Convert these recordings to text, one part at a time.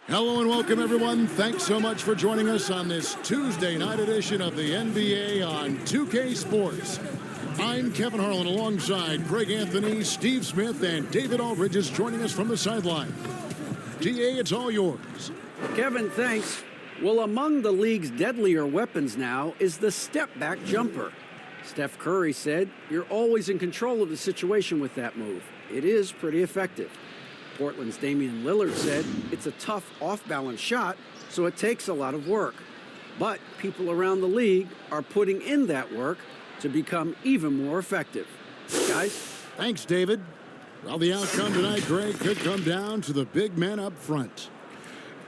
Hello and welcome, everyone. Thanks so much for joining us on this Tuesday night edition of the NBA on 2K Sports. I'm Kevin Harlan alongside Greg Anthony, Steve Smith, and David Aldridge is joining us from the sideline. DA, it's all yours. Kevin, thanks. Well, among the league's deadlier weapons now is the step-back jumper. Steph Curry said, "You're always in control of the situation with that move. It is pretty effective." Portland's Damian Lillard said, "It's a tough off-balance shot, so it takes a lot of work." But people around the league are putting in that work to become even more effective. Guys? Thanks, David. Well, the outcome tonight, Greg, could come down to the big men up front.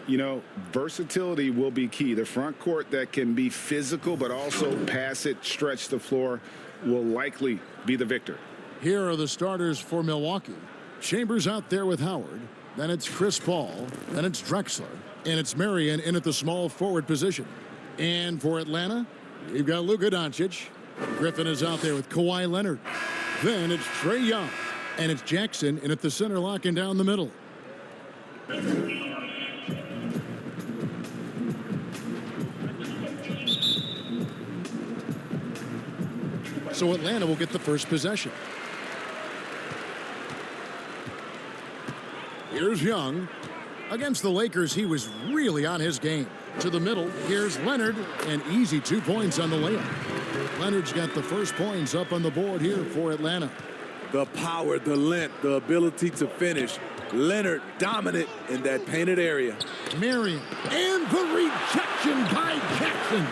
You know, versatility will be key. The front court that can be physical but also pass it, stretch the floor will likely be the victor. Here are the starters for Milwaukee. Chambers out there with Howard. Then it's Chris Paul. Then it's Drexler. And it's Marion in at the small forward position. And for Atlanta, we've got Luka Doncic. Griffin is out there with Kawhi Leonard. Then it's Trae Young. And it's Jackson in at the center, locking down the middle. So Atlanta will get the first possession. Here's Young. Against the Lakers, he was really on his game. To the middle, here's Leonard, and easy 2 points on the layup. Leonard's got the first points up on the board here for Atlanta. The power, the length, the ability to finish. Leonard dominant in that painted area. Marion, and the rejection by Jackson.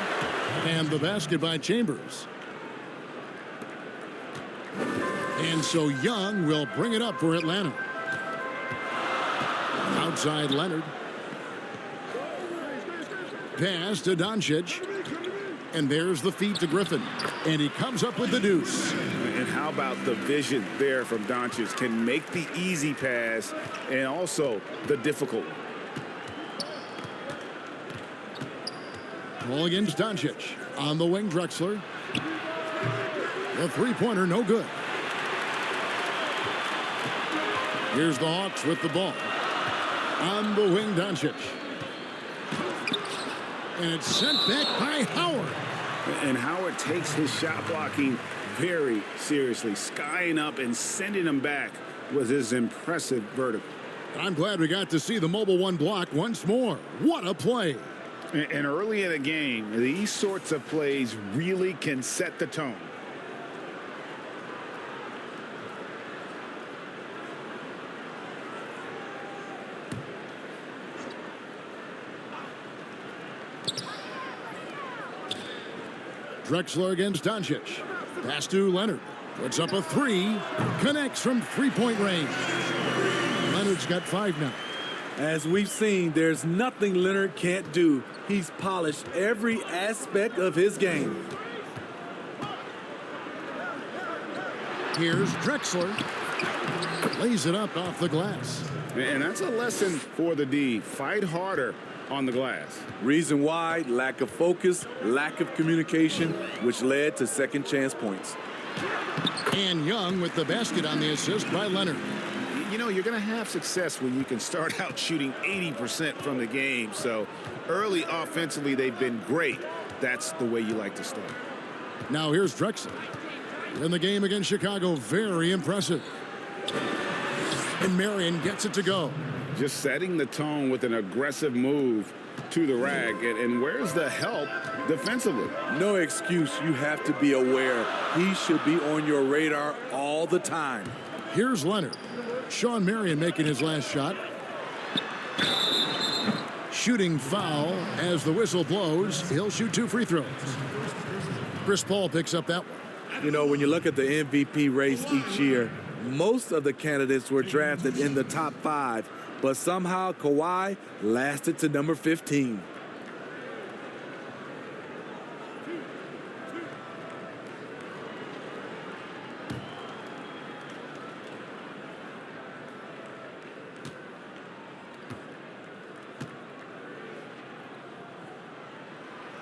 And the basket by Chambers. And so Young will bring it up for Atlanta. Outside Leonard. Pass to Doncic. And there's the feed to Griffin. And he comes up with the deuce. And how about the vision there from Doncic? Can make the easy pass and also the difficult one. Ball against Doncic. On the wing, Drexler. The three-pointer, no good. Here's the Hawks with the ball. On the wing, Doncic. And it's sent back by Howard. And Howard takes his shot blocking very seriously. Skying up and sending him back was his impressive vertical. I'm glad we got to see the mobile one block once more. What a play. And early in a game, these sorts of plays really can set the tone. Drexler against Doncic. Pass to Leonard. Puts up a three. Connects from three-point range. Leonard's got 5 now. As we've seen, there's nothing Leonard can't do. He's polished every aspect of his game. Here's Drexler. Lays it up off the glass. And that's a lesson for the D. Fight harder on the glass. Reason why: lack of focus, lack of communication, which led to second chance points. And Young with the basket on the assist by Leonard. You know, you're going to have success when you can start out shooting 80% from the game. So early offensively, they've been great. That's the way you like to start. Now here's Drexler. In the game against Chicago, very impressive. And Marion gets it to go. Just setting the tone with an aggressive move to the rack. And where's the help defensively? No excuse. You have to be aware. He should be on your radar all the time. Here's Leonard. Shawn Marion making his last shot. Shooting foul as the whistle blows. He'll shoot 2 free throws. Chris Paul picks up that one. You know, when you look at the MVP race each year, most of the candidates were drafted in the top 5. But somehow Kawhi lasted to number 15.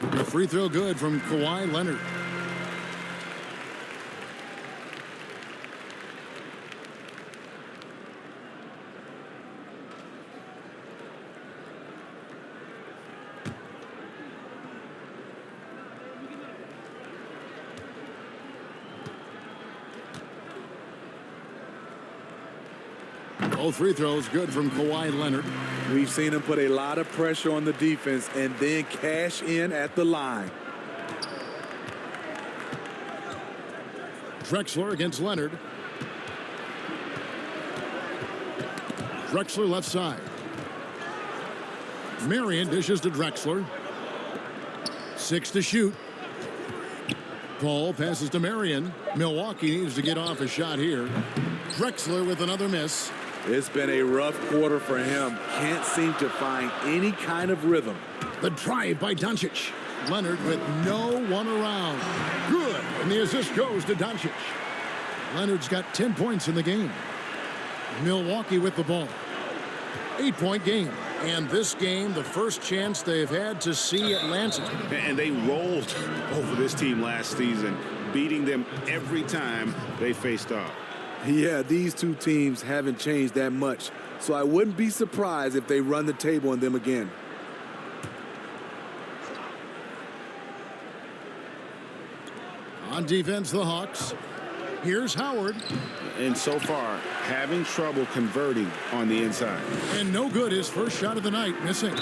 A free throw good from Kawhi Leonard. Both free throws good from Kawhi Leonard. We've seen him put a lot of pressure on the defense and then cash in at the line. Drexler against Leonard. Drexler left side. Marion dishes to Drexler. 6 to shoot. Paul passes to Marion. Milwaukee needs to get off a shot here. Drexler with another miss. It's been a rough quarter for him. Can't seem to find any kind of rhythm. The drive by Doncic. Leonard with no one around. Good. And the assist goes to Doncic. Leonard's got 10 points in the game. Milwaukee with the ball. 8-point game. And this game, the first chance they've had to see Atlanta. And they rolled over this team last season, beating them every time they faced off. Yeah, these two teams haven't changed that much, so I wouldn't be surprised if they run the table on them again. On defense, the Hawks. Here's Howard. And so far, having trouble converting on the inside. And no good, his first shot of the night, missing.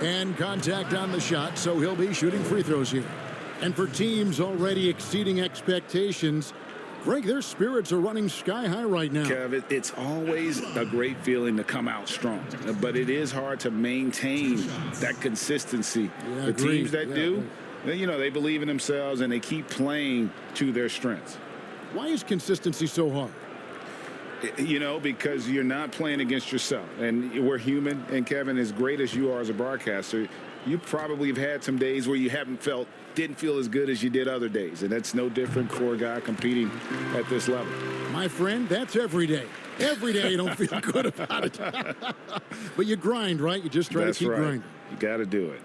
And contact on the shot, so he'll be shooting free throws here. And for teams already exceeding expectations, Greg, their spirits are running sky high right now. Kev, it's always a great feeling to come out strong, but it is hard to maintain that consistency. Yeah, the agreed. teams that do, you know, they believe in themselves and they keep playing to their strengths. Why is consistency so hard? You know, because you're not playing against yourself. And we're human. And, Kevin, as great as you are as a broadcaster, you probably have had some days where you didn't feel as good as you did other days. And that's no different for a guy competing at this level. My friend, that's every day. Every day you don't feel good about it. But you grind, right? You just try to keep grinding. You got to do it.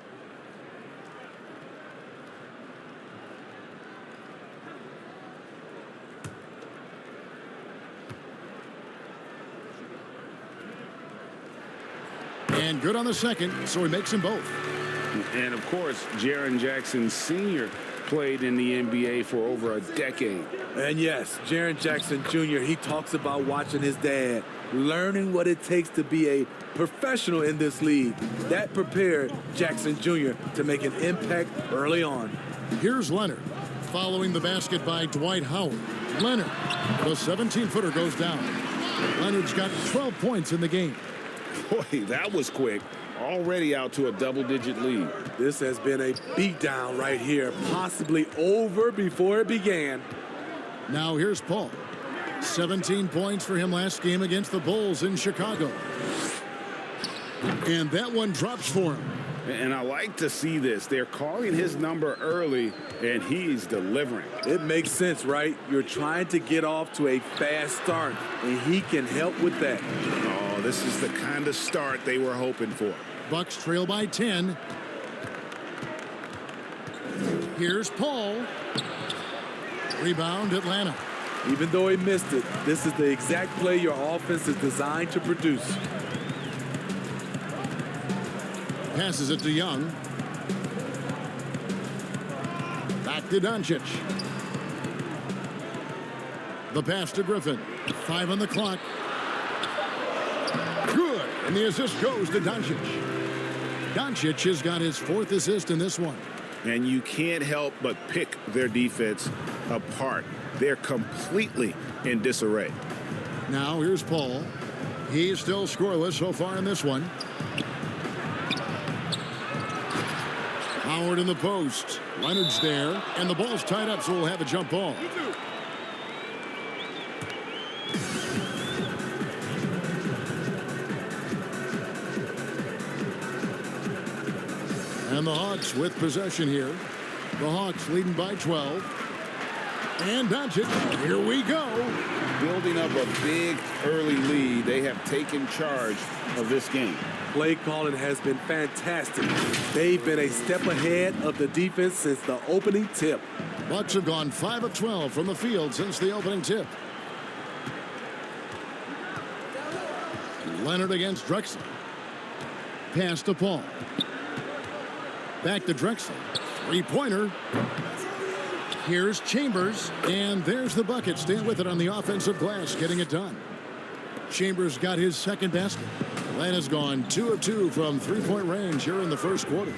And good on the second, so he makes them both. And, of course, Jaren Jackson Sr. played in the NBA for over a decade. And yes, Jaren Jackson Jr., he talks about watching his dad, learning what it takes to be a professional in this league. That prepared Jackson Jr. to make an impact early on. Here's Leonard, following the basket by Dwight Howard. Leonard, the 17-footer goes down. Leonard's got 12 points in the game. Boy, that was quick. Already out to a double-digit lead. This has been a beatdown right here, possibly over before it began. Now here's Paul. 17 points for him last game against the Bulls in Chicago. And that one drops for him. And I like to see this. They're calling his number early, and he's delivering. It makes sense, right? You're trying to get off to a fast start, and he can help with that. Oh, this is the kind of start they were hoping for. Bucks trail by 10. Here's Paul. Rebound, Atlanta. Even though he missed it, this is the exact play your offense is designed to produce. Passes it to Young. Back to Doncic. The pass to Griffin. 5 on the clock. Good. And the assist goes to Doncic. Doncic has got his 4th assist in this one. And you can't help but pick their defense apart. They're completely in disarray. Now here's Paul. He's still scoreless so far in this one. Howard in the post. Leonard's there, and the ball's tied up, so we'll have a jump ball. And the Hawks with possession here. The Hawks leading by 12. And Doncic, here we go. Building up a big early lead, they have taken charge of this game. Play calling has been fantastic. They've been a step ahead of the defense since the opening tip. Bucks have gone 5 of 12 from the field since the opening tip. Leonard against Drexler. Pass to Paul. Back to Drexler. Three-pointer. Here's Chambers, and there's the bucket. Stand with it on the offensive glass, getting it done. Chambers got his second basket. Atlanta's gone 2 of 2 from three-point range here in the first quarter.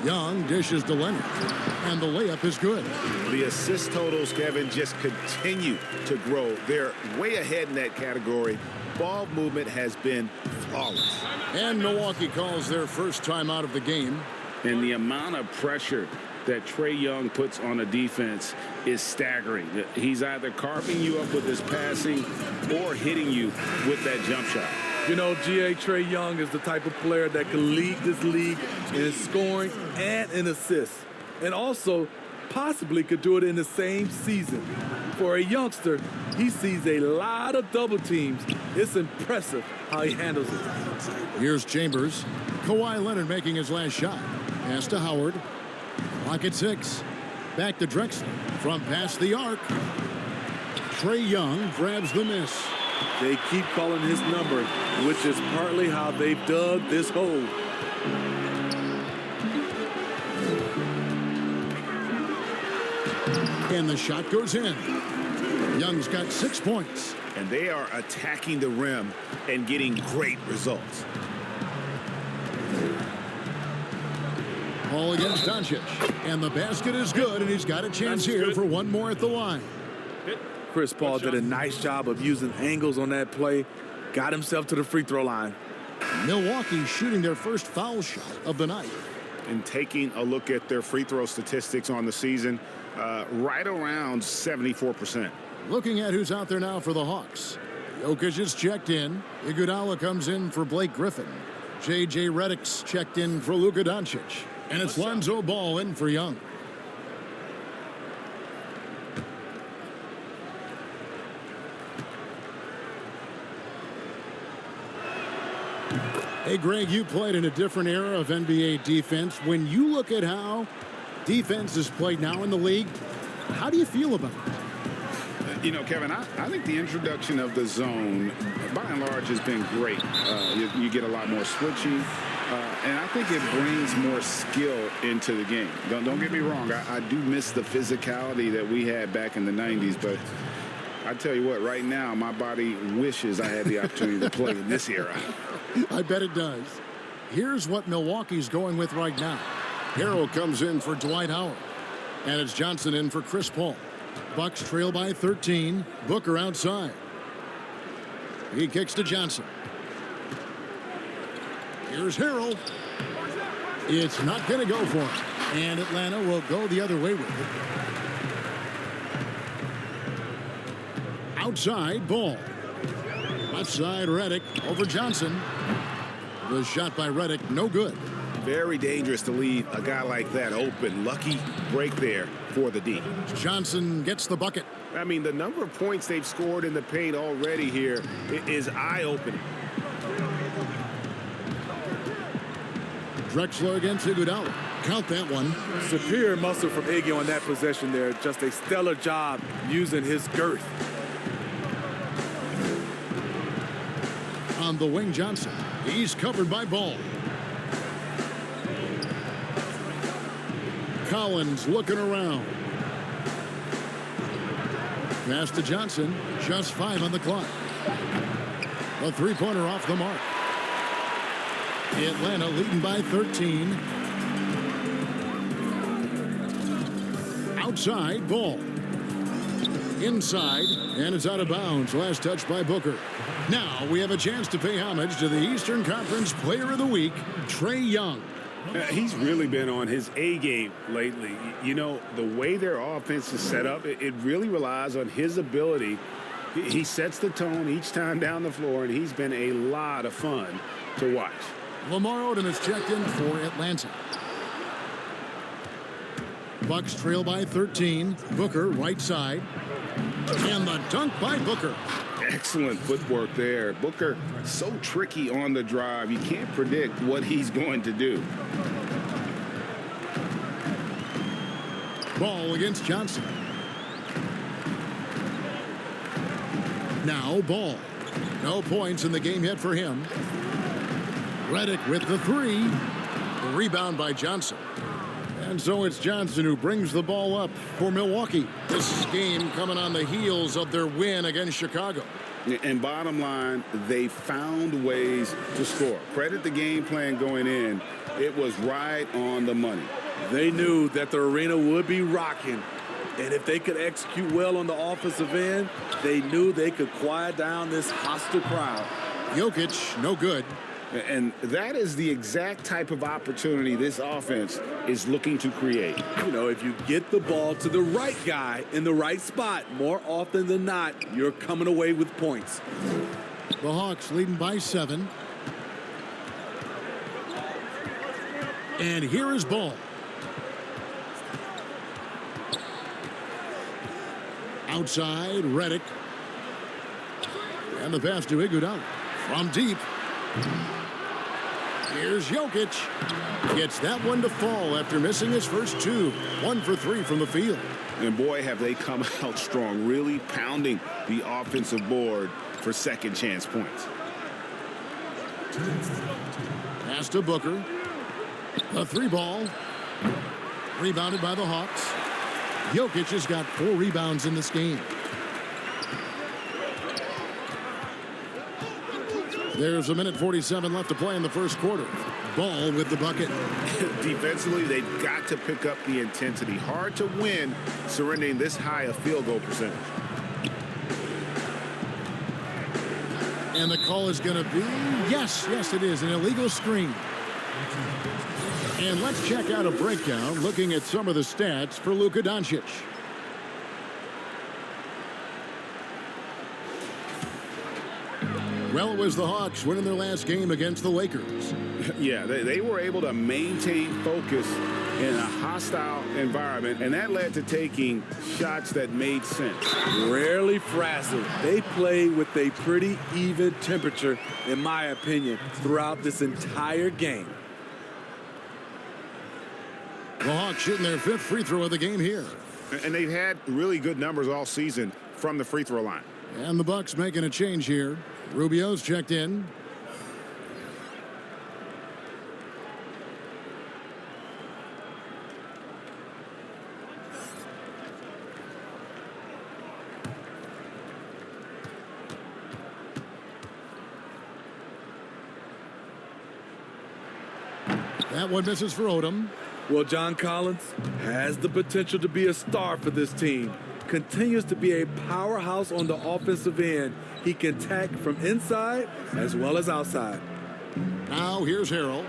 Young dishes to Leonard, and the layup is good. The assist totals, Kevin, just continue to grow. They're way ahead in that category. Ball movement has been flawless. And Milwaukee calls their first time out of the game. And the amount of pressure that Trae Young puts on a defense is staggering. He's either carving you up with his passing or hitting you with that jump shot. You know, Trae Young is the type of player that can lead this league in scoring and in assists. And also possibly could do it in the same season. For a youngster, he sees a lot of double teams. It's impressive how he handles it. Here's Chambers. Kawhi Leonard making his last shot. Pass to Howard. Clock at 6. Back to Drexler. From past the arc. Trae Young grabs the miss. They keep calling his number, which is partly how they've dug this hole. And the shot goes in. Young's got 6 points. And they are attacking the rim and getting great results. Ball against Doncic. And the basket is good, and he's got a chance here for one more at the line. Chris Paul did a nice job of using angles on that play. Got himself to the free throw line. Milwaukee shooting their first foul shot of the night. And taking a look at their free throw statistics on the season, right around 74%. Looking at who's out there now for the Hawks. Jokic is checked in. Iguodala comes in for Blake Griffin. J.J. Redick's checked in for Luka Doncic. And it's Lonzo Ball in for Young. Hey, Greg, you played in a different era of NBA defense. When you look at how defense is played now in the league, how do you feel about it? You know, Kevin, I think the introduction of the zone, by and large, has been great. You get a lot more switching, and I think it brings more skill into the game. Don't get me wrong. I do miss the physicality that we had back in the 90s, but I tell you what, right now, my body wishes I had the opportunity to play in this era. I bet it does. Here's what Milwaukee's going with right now. Harrell comes in for Dwight Howard. And it's Johnson in for Chris Paul. Bucks trail by 13. Booker outside. He kicks to Johnson. Here's Harrell. It's not going to go for him. And Atlanta will go the other way with it. Outside, Ball. Left side, Redick over Johnson. The shot by Redick, no good. Very dangerous to leave a guy like that open. Lucky break there for the D. Johnson gets the bucket. I mean, the number of points they've scored in the paint already here is eye-opening. Drexler against Iguodala. Count that one. Superior muscle from Iggy on that possession there. Just a stellar job using his girth. On the wing, Johnson. He's covered by Ball. Collins looking around. Pass to Johnson. Just 5 on the clock. A three-pointer off the mark. Atlanta leading by 13. Outside, Ball. Inside, and it's out of bounds. Last touch by Booker. Now we have a chance to pay homage to the Eastern Conference Player of the Week, Trae Young. He's really been on his A game lately. You know, the way their offense is set up, it really relies on his ability. He sets the tone each time down the floor, and he's been a lot of fun to watch. Lamar Odom is checked in for Atlanta. Bucks trail by 13. Booker right side. And the dunk by Booker. Excellent footwork there. Booker, so tricky on the drive. You can't predict what he's going to do. Ball against Johnson. Now Ball. No points in the game yet for him. Redick with the three. The rebound by Johnson. And so it's Johnson who brings the ball up for Milwaukee. This game coming on the heels of their win against Chicago. And bottom line, they found ways to score. Credit the game plan going in. It was right on the money. They knew that the arena would be rocking. And if they could execute well on the offensive end, they knew they could quiet down this hostile crowd. Jokic, no good. And that is the exact type of opportunity this offense is looking to create. You know, if you get the ball to the right guy in the right spot, more often than not, you're coming away with points. The Hawks leading by 7. And here is Ball. Outside, Redick. And the pass to Iguodala from deep. Here's Jokic. Gets that one to fall after missing his first 2. 1 for 3 from the field. And boy, have they come out strong, really pounding the offensive board for second chance points. Pass to Booker. The 3 ball. Rebounded by the Hawks. Jokic has got 4 rebounds in this game. There's 1:47 left to play in the first quarter. Ball with the bucket. Defensively, they've got to pick up the intensity. Hard to win surrendering this high a field goal percentage. And the call is going to be, yes, it is, an illegal screen. And let's check out a breakdown looking at some of the stats for Luka Doncic. Well, it was the Hawks winning their last game against the Lakers. Yeah, they were able to maintain focus in a hostile environment, and that led to taking shots that made sense. Rarely frazzled. They played with a pretty even temperature, in my opinion, throughout this entire game. The Hawks shooting their 5th free throw of the game here. And they've had really good numbers all season from the free throw line. And the Bucks making a change here. Rubio's checked in. That one misses for Odom. Well, John Collins has the potential to be a star for this team. Continues to be a powerhouse on the offensive end. He can attack from inside as well as outside. Now here's Harrell.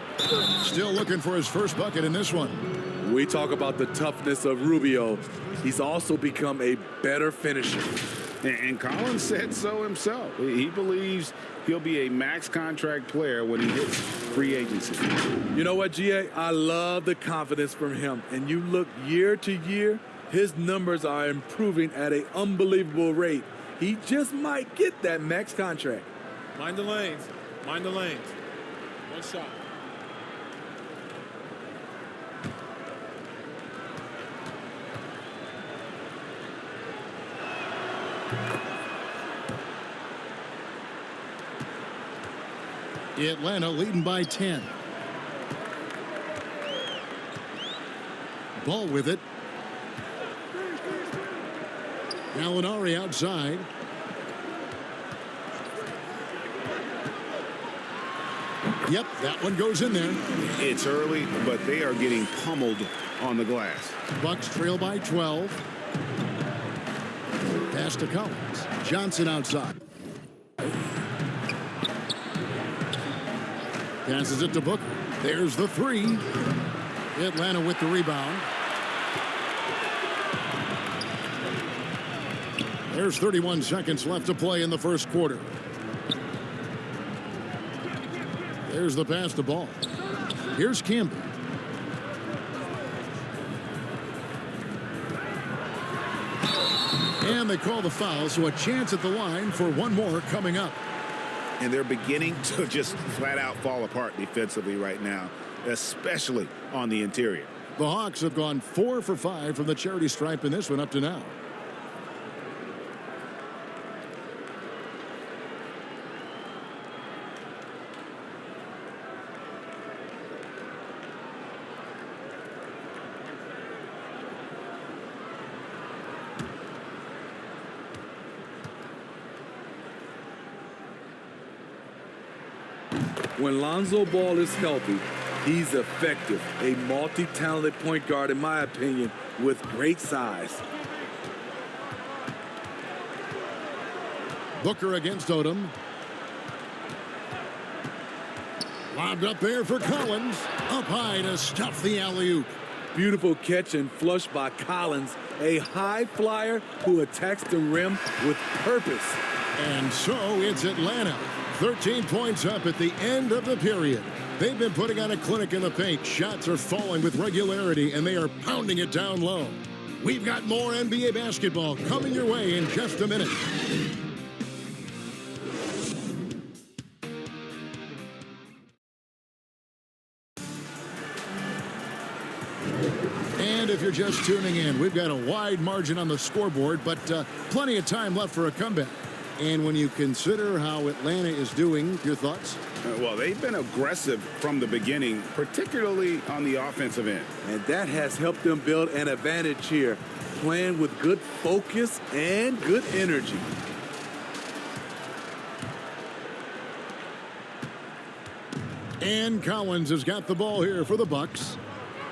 Still looking for his first bucket in this one. We talk about the toughness of Rubio. He's also become a better finisher. And Collins said so himself. He believes he'll be a max contract player when he hits free agency. You know what, GA? I love the confidence from him. And you look year to year, his numbers are improving at an unbelievable rate. He just might get that max contract. Mind the lanes. Mind the lanes. One shot. Atlanta leading by 10. Ball with it. Gallinari outside. Yep, that one goes in there. It's early, but they are getting pummeled on the glass. Bucks trail by 12. Pass to Collins. Johnson outside. Passes it to Booker. There's the 3. Atlanta with the rebound. There's 31 seconds left to play in the first quarter. There's the pass to Ball. Here's Campbell. And they call the foul, so a chance at the line for one more coming up. And they're beginning to just flat out fall apart defensively right now, especially on the interior. The Hawks have gone 4 for 5 from the charity stripe in this one up to now. When Lonzo Ball is healthy, he's effective. A multi-talented point guard, in my opinion, with great size. Booker against Odom. Lobbed up there for Collins. Up high to stuff the alley-oop. Beautiful catch and flush by Collins, a high flyer who attacks the rim with purpose. And so it's Atlanta. 13 points up at the end of the period. They've been putting on a clinic in the paint. Shots are falling with regularity, and they are pounding it down low. We've got more NBA basketball coming your way in just a minute. And if you're just tuning in, we've got a wide margin on the scoreboard, but plenty of time left for a comeback. And when you consider how Atlanta is doing, your thoughts? Well, they've been aggressive from the beginning, particularly on the offensive end. And that has helped them build an advantage here, playing with good focus and good energy. And Collins has got the ball here for the Bucks,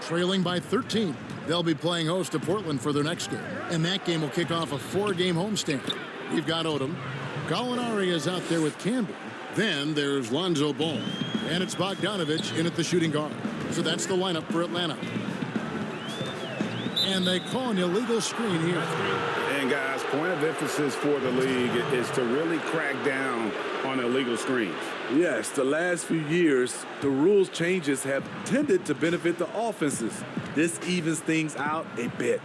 trailing by 13. They'll be playing host to Portland for their next game, and that game will kick off a 4-game homestand. We've got Odom. Gallinari is out there with Campbell. Then there's Lonzo Ball, and it's Bogdanovich in at the shooting guard. So that's the lineup for Atlanta. And they call an illegal screen here. And guys, point of emphasis for the league is to really crack down on illegal screens. Yes, the last few years, the rules changes have tended to benefit the offenses. This evens things out a bit.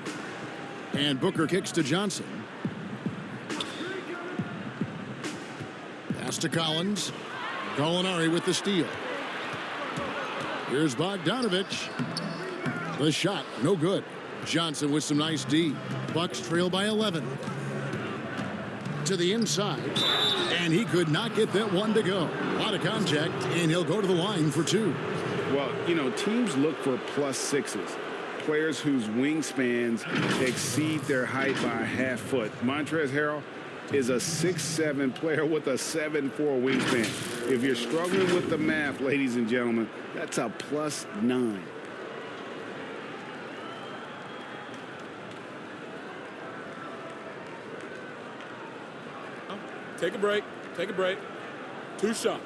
And Booker kicks to Johnson. Pass to Collins. Gallinari with the steal. Here's Bogdanovich. The shot, no good. Johnson with some nice D. Bucks trail by 11. To the inside. And he could not get that one to go. A lot of contact, and he'll go to the line for 2. Well, you know, teams look for +6s. Players whose wingspans exceed their height by a half foot. Montrezl Harrell is a 6'7" player with a 7'4" wingspan. If you're struggling with the math, ladies and gentlemen, that's a +9. Take a break. Take a break. 2 shots.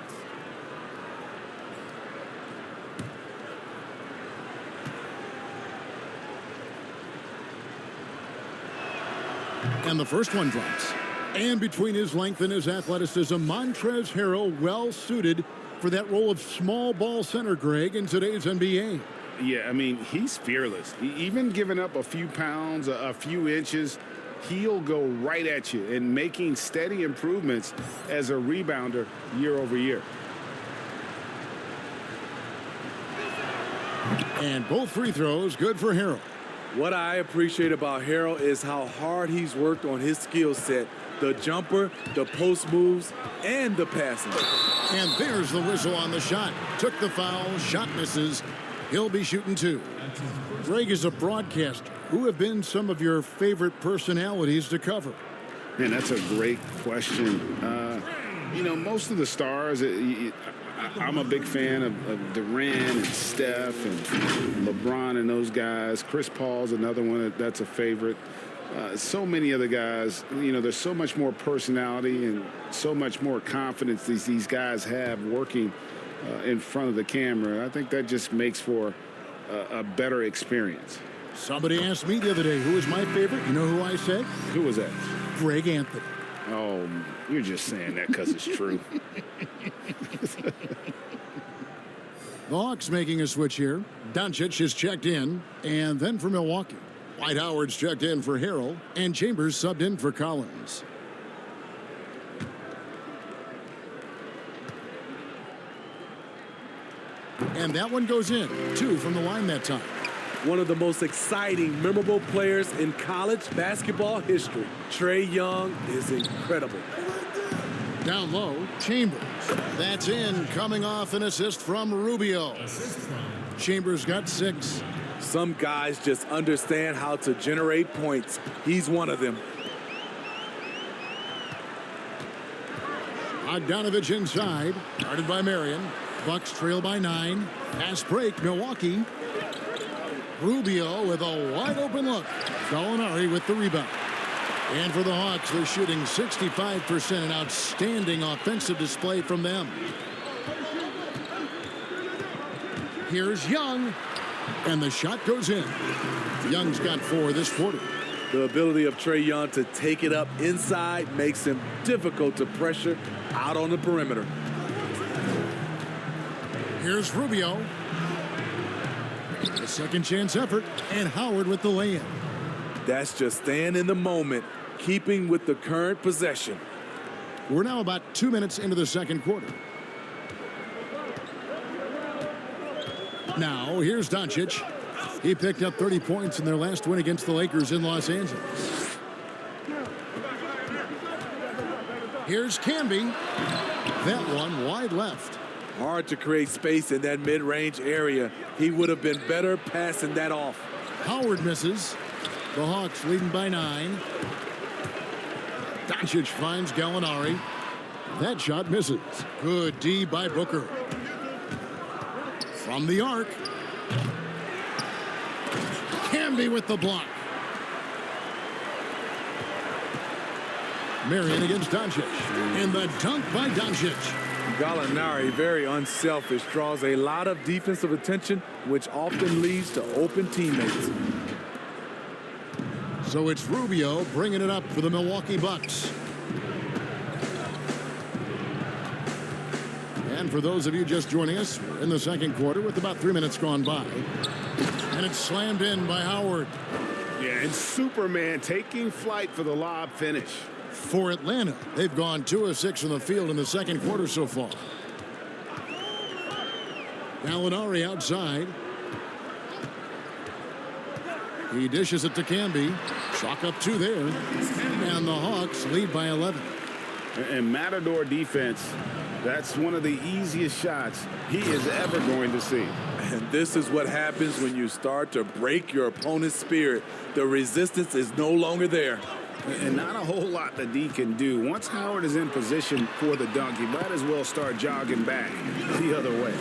And the first one drops. And between his length and his athleticism, Montrezl Harrell well suited for that role of small ball center, Greg, in today's NBA. Yeah, I mean, he's fearless. Even giving up a few pounds, a few inches, he'll go right at you and making steady improvements as a rebounder year over year. And both free throws good for Harrell. What I appreciate about Harrell is how hard he's worked on his skill set. The jumper, the post moves, and the passing. And there's the whistle on the shot. Took the foul, shot misses. He'll be shooting 2. Greg is a broadcaster. Who have been some of your favorite personalities to cover? Man, that's a great question. You know, most of the stars, I'm a big fan of Durant and Steph and LeBron and those guys. Chris Paul's another one that's a favorite. So many other guys, you know, there's so much more personality and so much more confidence these guys have working in front of the camera. I think that just makes for a better experience. Somebody asked me the other day, who is my favorite? You know who I said? Who was that? Greg Anthony. Oh, you're just saying that because it's true. The Hawks making a switch here. Doncic is checked in. And then for Milwaukee, Dwight Howard's checked in for Harrell. And Chambers subbed in for Collins. And that one goes in. 2 from the line that time. One of the most exciting, memorable players in college basketball history. Trae Young is incredible. Down low, Chambers. That's in, coming off an assist from Rubio. Chambers got 6. Some guys just understand how to generate points. He's one of them. Bogdanovich inside, guarded by Marion. Bucks trail by 9. Fast break, Milwaukee. Rubio with a wide open look. Gallinari with the rebound. And for the Hawks, they're shooting 65%, an outstanding offensive display from them. Here's Young, and the shot goes in. Young's got 4 this quarter. The ability of Trae Young to take it up inside makes him difficult to pressure out on the perimeter. Here's Rubio. A second chance effort, and Howard with the lay-in. That's just staying in the moment, keeping with the current possession. We're now about 2 minutes into the second quarter. Now, here's Doncic. He picked up 30 points in their last win against the Lakers in Los Angeles. Here's Camby. That one wide left. Hard to create space in that mid-range area. He would have been better passing that off. Howard misses. The Hawks leading by 9. Doncic finds Gallinari. That shot misses. Good D by Booker. From the arc. Camby with the block. Marion against Doncic. And the dunk by Doncic. Gallinari, very unselfish, draws a lot of defensive attention, which often leads to open teammates. So it's Rubio bringing it up for the Milwaukee Bucks. And for those of you just joining us, we're in the second quarter with about 3 minutes gone by. And it's slammed in by Howard. Yeah, and Superman taking flight for the lob finish. For Atlanta, they've gone 2 of 6 in the field in the second quarter so far. Gallinari outside. He dishes it to Camby. Chalk up 2 there. And the Hawks lead by 11. And Matador defense, that's one of the easiest shots he is ever going to see. And this is what happens when you start to break your opponent's spirit. The resistance is no longer there. And not a whole lot that D can do. Once Howard is in position for the dunk, he might as well start jogging back the other way.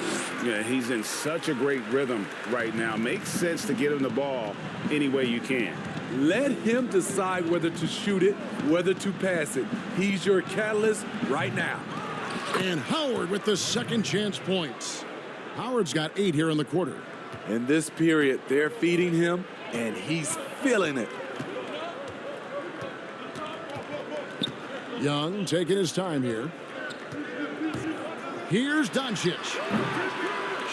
Yeah, he's in such a great rhythm right now. Makes sense to get him the ball any way you can. Let him decide whether to shoot it, whether to pass it. He's your catalyst right now. And Howard with the second chance points. Howard's got 8 here in the quarter. In this period, they're feeding him, and he's feeling it. Young taking his time here. Here's Doncic.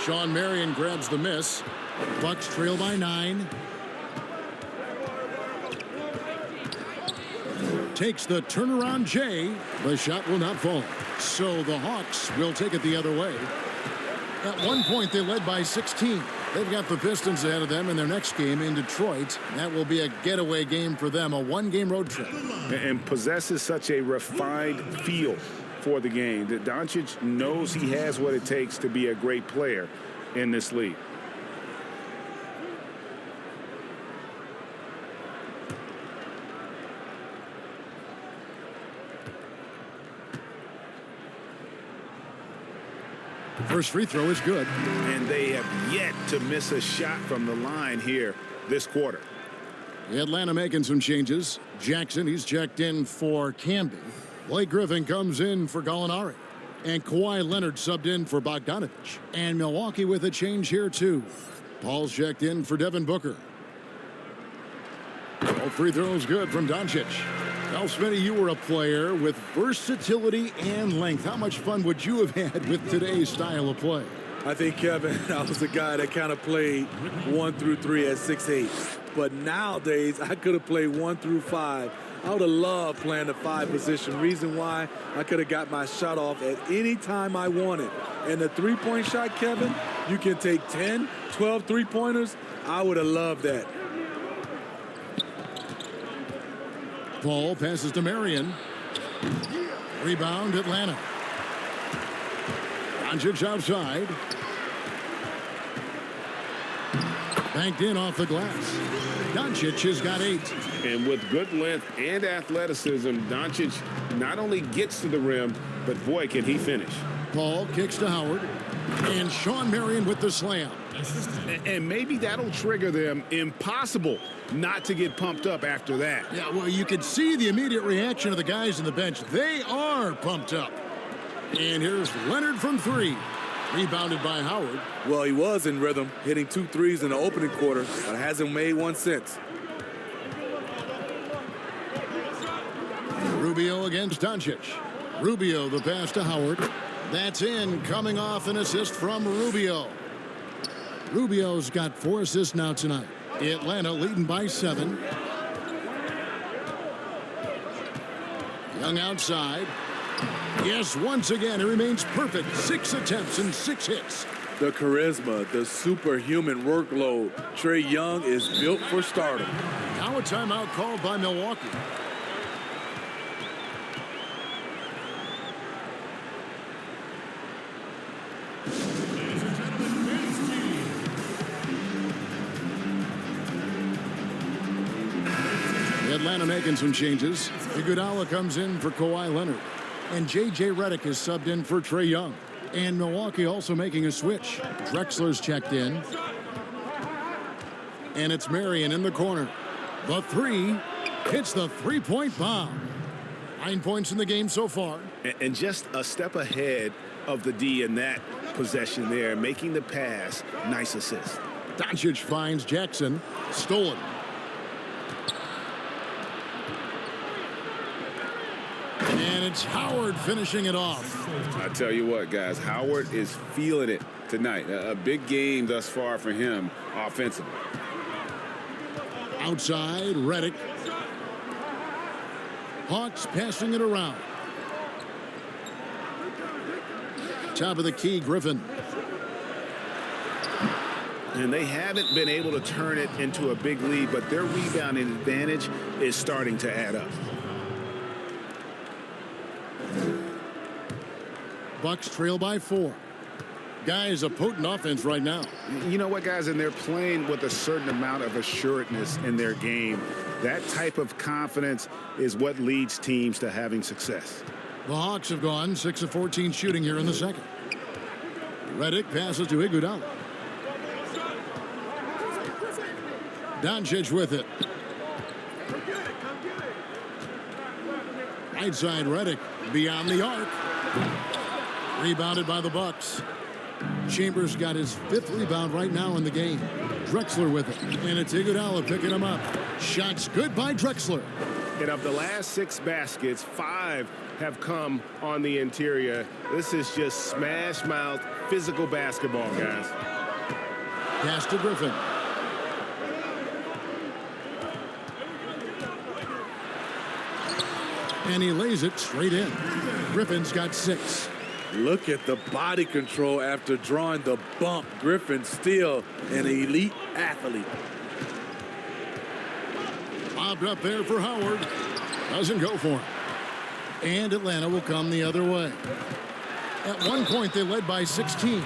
Shawn Marion grabs the miss. Bucks trail by 9. Takes the turnaround J. The shot will not fall. So the Hawks will take it the other way. At one point, they led by 16. They've got the Pistons ahead of them in their next game in Detroit. That will be a getaway game for them, a 1-game road trip. And possesses such a refined feel for the game that Doncic knows he has what it takes to be a great player in this league. First free throw is good. And they have yet to miss a shot from the line here this quarter. Atlanta making some changes. Jackson, he's checked in for Camby. Blake Griffin comes in for Gallinari. And Kawhi Leonard subbed in for Bogdanovich. And Milwaukee with a change here, too. Paul's checked in for Devin Booker. All free throws good from Doncic. Now, Smitty, you were a player with versatility and length. How much fun would you have had with today's style of play? I think, Kevin, I was a guy that kind of played 1 through 3 at 6'8". But nowadays, I could have played 1 through 5. I would have loved playing the 5 position. Reason why, I could have got my shot off at any time I wanted. And the three-point shot, Kevin, you can take 10, 12 three-pointers. I would have loved that. Paul passes to Marion. Rebound, Atlanta. Doncic outside. Banked in off the glass. Doncic has got 8. And with good length and athleticism, Doncic not only gets to the rim, but boy, can he finish. Paul kicks to Howard. And Shawn Marion with the slam. And maybe that'll trigger them. Impossible not to get pumped up after that. Yeah, well, you could see the immediate reaction of the guys on the bench. They are pumped up. And here's Leonard from three. Rebounded by Howard. Well, he was in rhythm, hitting 2 threes in the opening quarter, but hasn't made one since. Rubio against Doncic. Rubio the pass to Howard. That's in, coming off an assist from Rubio. Rubio's got 4 assists now tonight. Atlanta leading by 7. Young outside. Yes, once again, he remains perfect. 6 attempts and 6 hits. The charisma, the superhuman workload. Trae Young is built for stardom. Now a timeout called by Milwaukee. Atlanta making some changes. Iguodala comes in for Kawhi Leonard. And J.J. Redick is subbed in for Trae Young. And Milwaukee also making a switch. Drexler's checked in. And it's Marion in the corner. The three hits the three-point bomb. 9 points in the game so far. And just a step ahead of the D in that possession there, making the pass. Nice assist. Doncic finds Jackson. Stolen. And it's Howard finishing it off. I tell you what, guys, Howard is feeling it tonight. A big game thus far for him offensively. Outside, Redick. Hawks passing it around. Top of the key, Griffin. And they haven't been able to turn it into a big lead, but their rebounding advantage is starting to add up. Bucks trail by 4. Guys, a potent offense right now. You know what, guys? And they're playing with a certain amount of assuredness in their game. That type of confidence is what leads teams to having success. The Hawks have gone 6 of 14 shooting here in the second. Redick passes to Iguodala. Doncic with it. Right side, Redick beyond the arc. Rebounded by the Bucks. Chambers got his 5th rebound right now in the game. Drexler with it. And it's Iguodala picking him up. Shots good by Drexler. And of the last 6 baskets, 5 have come on the interior. This is just smash mouth physical basketball, guys. Pass to Griffin. And he lays it straight in. Griffin's got 6. Look at the body control after drawing the bump. Griffin still an elite athlete. Bobbed up there for Howard. Doesn't go for him. And Atlanta will come the other way. At one point, they led by 16.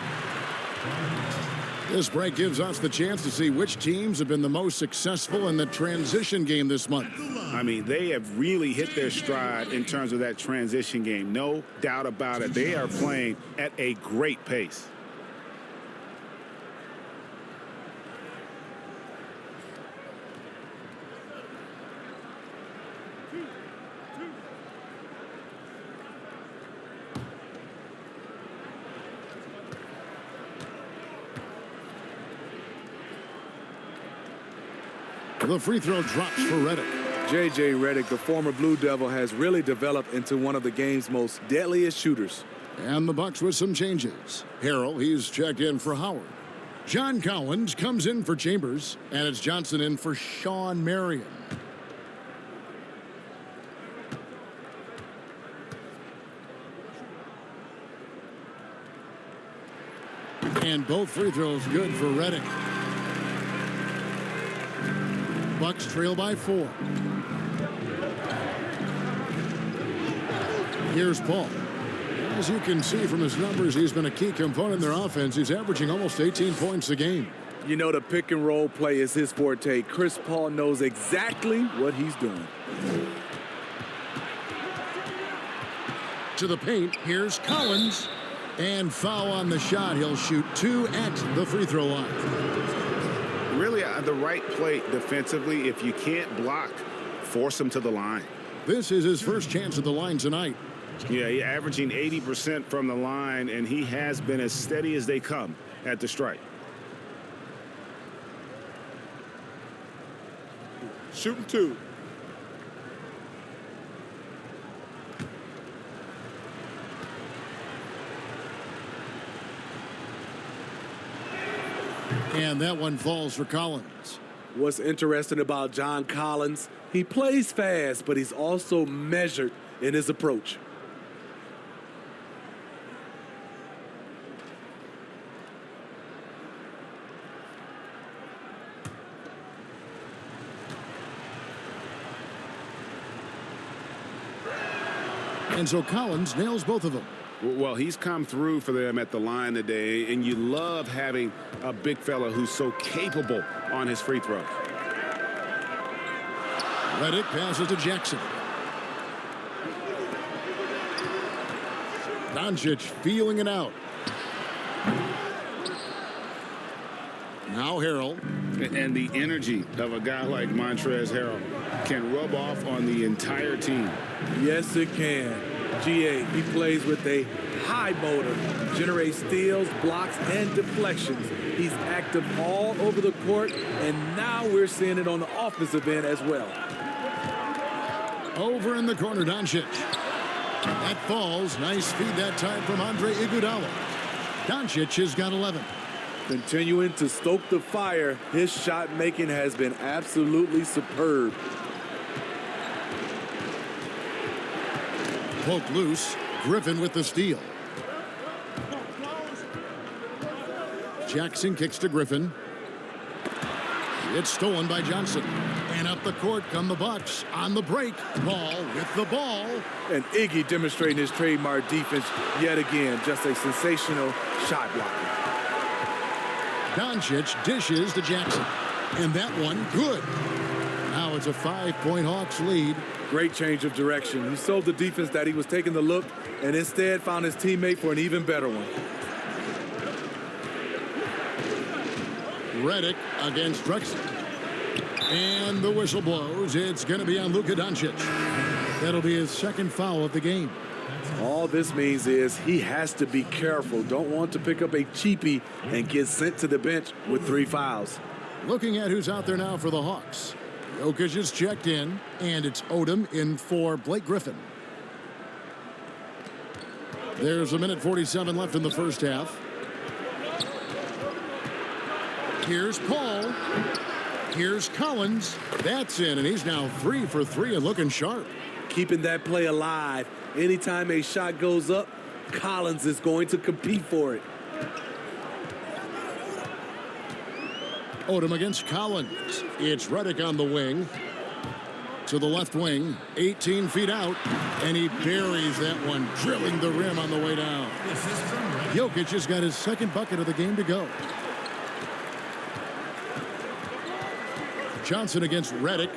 This break gives us the chance to see which teams have been the most successful in the transition game this month. I mean, they have really hit their stride in terms of that transition game. No doubt about it. They are playing at a great pace. The free throw drops for Redick. J.J. Redick, the former Blue Devil, has really developed into one of the game's most deadliest shooters. And the Bucks with some changes. Harrell, he's checked in for Howard. John Collins comes in for Chambers. And it's Johnson in for Shawn Marion. And both free throws good for Redick. Bucks trail by 4. Here's Paul. As you can see from his numbers, he's been a key component in their offense. He's averaging almost 18 points a game. You know, the pick and roll play is his forte. Chris Paul knows exactly what he's doing. To the paint, here's Collins. And foul on the shot. He'll shoot 2 at the free throw line. Really the right play defensively. If you can't block, force him to the line. This is his first chance at the line tonight. Yeah, he's averaging 80% from the line, and he has been as steady as they come at the stripe. Shooting 2. And that one falls for Collins. What's interesting about John Collins, he plays fast, but he's also measured in his approach. And so Collins nails both of them. Well, he's come through for them at the line today, and you love having a big fella who's so capable on his free throws. Redick passes to Jackson. Doncic feeling it out. Now Harrell. And the energy of a guy like Montrezl Harrell can rub off on the entire team. Yes, it can. GA, he plays with a high motor, generates steals, blocks, and deflections. He's active all over the court, and now we're seeing it on the offensive end as well. Over in the corner, Doncic. That falls. Nice feed that time from Andre Iguodala. Doncic has got 11. Continuing to stoke the fire, his shot making has been absolutely superb. Poked loose. Griffin with the steal. Jackson kicks to Griffin. It's stolen by Johnson. And up the court come the Bucks on the break. Ball with the ball. And Iggy demonstrating his trademark defense yet again. Just a sensational shot blocker. Doncic dishes to Jackson. And that one good. Now it's a 5-point Hawks lead. Great change of direction. He sold the defense that he was taking the look and instead found his teammate for an even better one. Redick against Drexler. And the whistle blows. It's going to be on Luka Doncic. That'll be his second foul of the game. All this means is he has to be careful. Don't want to pick up a cheapie and get sent to the bench with 3 fouls. Looking at who's out there now for the Hawks. Jokic is checked in, and it's Odom in for Blake Griffin. There's 1:47 left in the first half. Here's Paul. Here's Collins. That's in, and he's now 3 for 3 and looking sharp. Keeping that play alive. Anytime a shot goes up, Collins is going to compete for it. Odom against Collins. It's Redick on the wing. To the left wing, 18 feet out, and he buries that one, drilling the rim on the way down. Jokic has got his second bucket of the game to go. Johnson against Redick.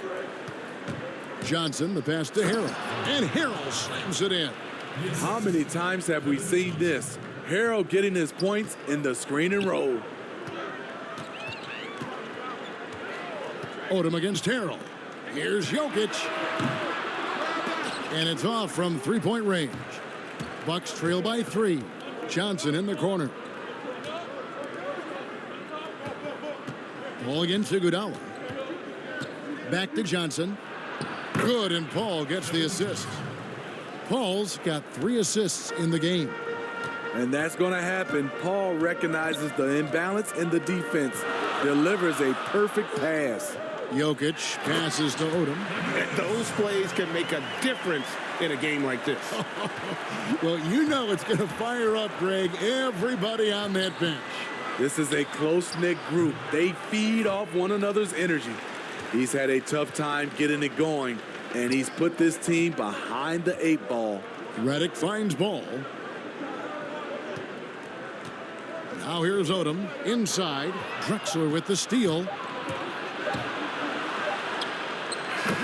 Johnson, the pass to Harrell. And Harrell slams it in. How many times have we seen this? Harrell getting his points in the screen and roll. Odom against Harrell. Here's Jokic. And it's off from three-point range. Bucks trail by 3. Johnson in the corner. Ball against Iguodala. Back to Johnson. Good, and Paul gets the assist. Paul's got 3 assists in the game. And that's going to happen. Paul recognizes the imbalance in the defense. Delivers a perfect pass. Jokic passes to Odom. Those plays can make a difference in a game like this. Well, you know it's going to fire up, Greg, everybody on that bench. This is a close-knit group. They feed off one another's energy. He's had a tough time getting it going, and he's put this team behind the 8 ball. Redick finds ball. Now here's Odom inside. Drexler with the steal.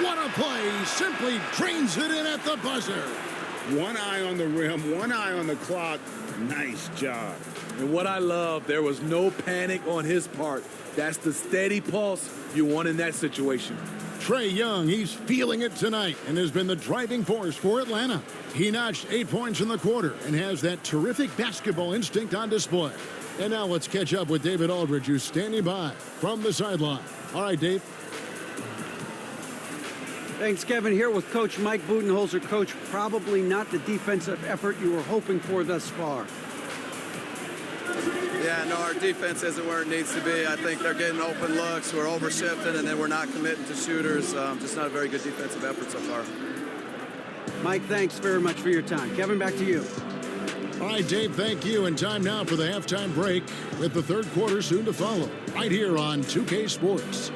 What a play. Simply drains it in at the buzzer. One eye on the rim, one eye on the clock. Nice job. And what I love, there was no panic on his part. That's the steady pulse you want in that situation. Trae Young, he's feeling it tonight and has been the driving force for Atlanta. He notched 8 points in the quarter and has that terrific basketball instinct on display. And now let's catch up with David Aldridge, who's standing by from the sideline. All right, Dave. Thanks, Kevin. Here with Coach Mike Budenholzer. Coach, probably not the defensive effort you were hoping for thus far. Yeah, no, our defense isn't where it needs to be. I think they're getting open looks. We're overshifting, and then we're not committing to shooters. Just not a very good defensive effort so far. Mike, thanks very much for your time. Kevin, back to you. All right, Dave, thank you. And time now for the halftime break with the third quarter soon to follow. Right here on 2K Sports.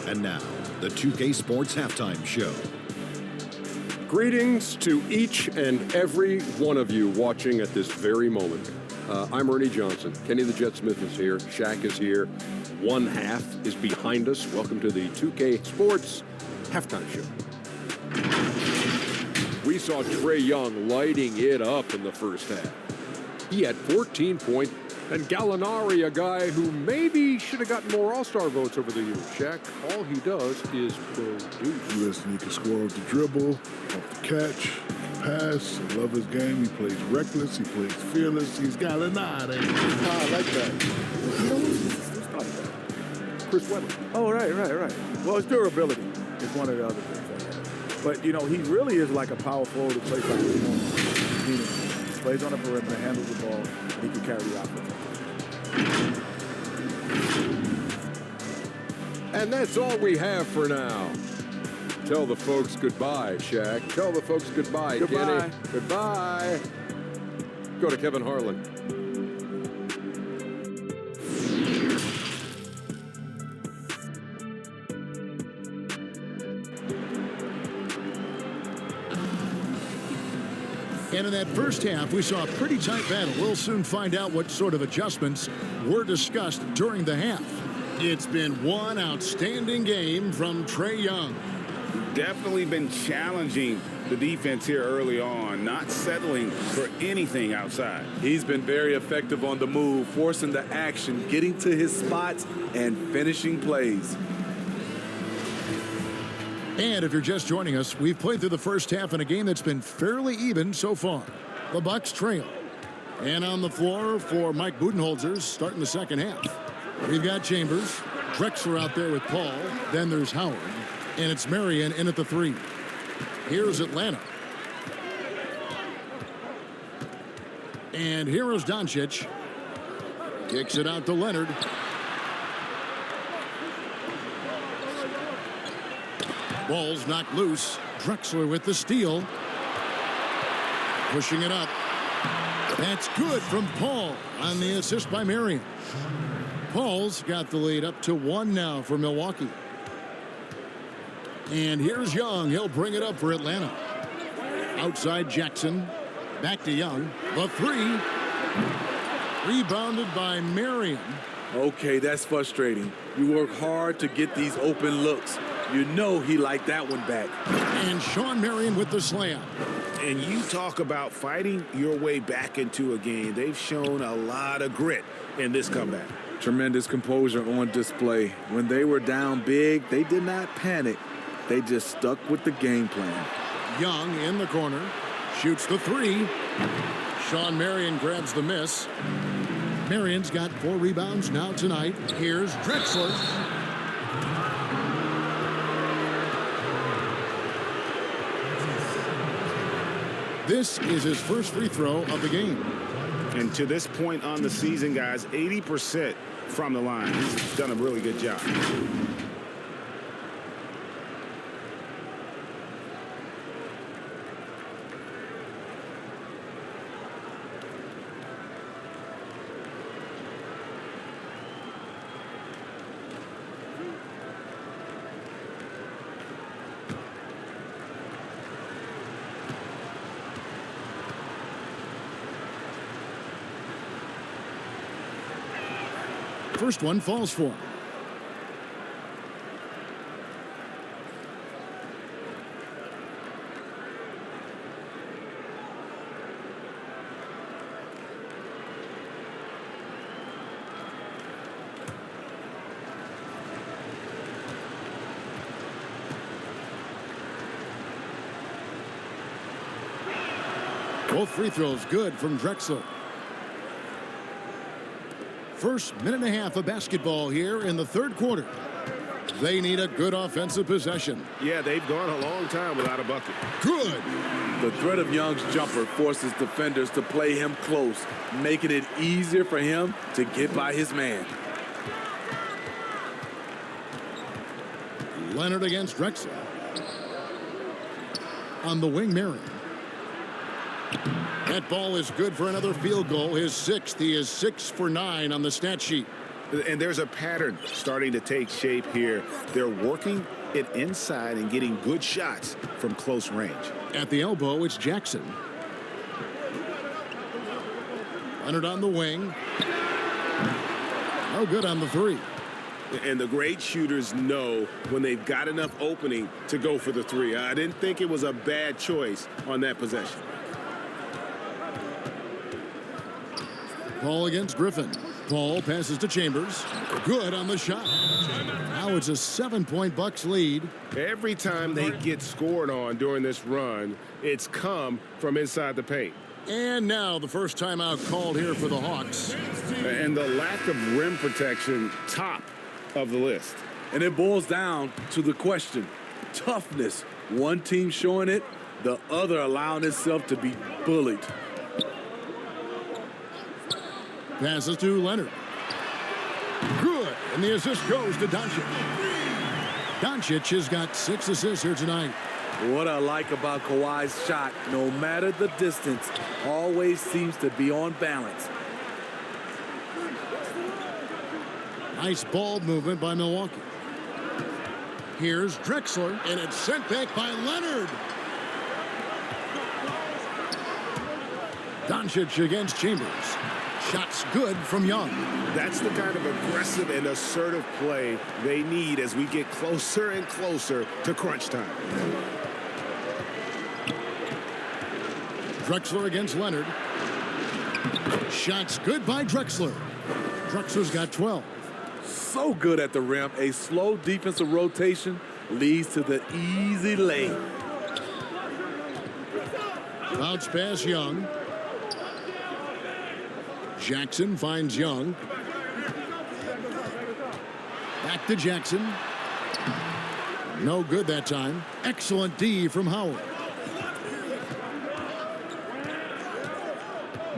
And now, the 2K Sports Halftime Show. Greetings to each and every one of you watching at this very moment. I'm Ernie Johnson. Kenny the Jet Smith is here. Shaq is here. One half is behind us. Welcome to the 2K Sports Halftime Show. We saw Trae Young lighting it up in the first half. He had 14 points, and Gallinari, a guy who maybe should have gotten more All-Star votes over the years. Shaq, all he does is produce. Listen, he can score off the dribble, off the catch, pass. I love his game. He plays reckless. He plays fearless. He's Gallinari. I like that. Who's not that? Chris Webber. Oh, right. Well, his durability is one of the other things. But, you know, he really is like a power forward who plays like a normal. Meaning, he plays on the perimeter, handles the ball, and he can carry the offense. And that's all we have for now. Tell the folks goodbye, Shaq. Tell the folks goodbye, Goodbye. Kenny. Goodbye. Go to Kevin Harlan. And in that first half, we saw a pretty tight battle. We'll soon find out what sort of adjustments were discussed during the half. It's been one outstanding game from Trae Young. Definitely been challenging the defense here early on, not settling for anything outside. He's been very effective on the move, forcing the action, getting to his spots, and finishing plays. And if you're just joining us, we've played through the first half in a game that's been fairly even so far. The Bucks trail. And on the floor for Mike Budenholzer starting the second half. We've got Chambers, Drexler out there with Paul. Then there's Howard. And it's Marion in at the three. Here's Atlanta. And here is Doncic. Kicks it out to Leonard. Ball's knocked loose. Drexler with the steal. Pushing it up. That's good from Paul on the assist by Marion. Paul's got the lead up to 1 now for Milwaukee. And here's Young. He'll bring it up for Atlanta. Outside Jackson. Back to Young. The three. Rebounded by Marion. Okay, that's frustrating. You work hard to get these open looks. You know he liked that one back. And Shawn Marion with the slam. And you talk about fighting your way back into a game. They've shown a lot of grit in this comeback. Tremendous composure on display. When they were down big, they did not panic. They just stuck with the game plan. Young in the corner. Shoots the three. Shawn Marion grabs the miss. Marion's got 4 rebounds now tonight. Here's Drexler. This is his first free throw of the game. And to this point on the season, guys, 80% from the line. He's done a really good job. First one falls for him. Both free throws good from Drexler. First minute and a half of basketball here in the third quarter. They need a good offensive possession. Yeah, they've gone a long time without a bucket. Good. The threat of Young's jumper forces defenders to play him close, making it easier for him to get by his man. Leonard against Drexler. On the wing, Marion. That ball is good for another field goal. His sixth. He is 6 for 9 on the stat sheet. And there's a pattern starting to take shape here. They're working it inside and getting good shots from close range. At the elbow, it's Jackson. Leonard on the wing. No good on the three. And the great shooters know when they've got enough opening to go for the three. I didn't think it was a bad choice on that possession. Paul against Griffin. Paul passes to Chambers. Good on the shot. Now it's a 7-point Bucks lead. Every time they get scored on during this run, it's come from inside the paint. And now the first timeout called here for the Hawks. And the lack of rim protection, top of the list. And it boils down to the question, toughness. One team showing it, the other allowing itself to be bullied. Passes to Leonard. Good. And the assist goes to Doncic. Doncic has got 6 assists here tonight. What I like about Kawhi's shot, no matter the distance, always seems to be on balance. Nice ball movement by Milwaukee. Here's Drexler, and it's sent back by Leonard. Doncic against Chambers. Shots good from Young. That's the kind of aggressive and assertive play they need as we get closer and closer to crunch time. Drexler against Leonard. Shots good by Drexler. Drexler's got 12. So good at the rim, a slow defensive rotation leads to the easy lay. Bounce pass Young. Jackson finds Young. Back to Jackson. No good that time. Excellent D from Howard.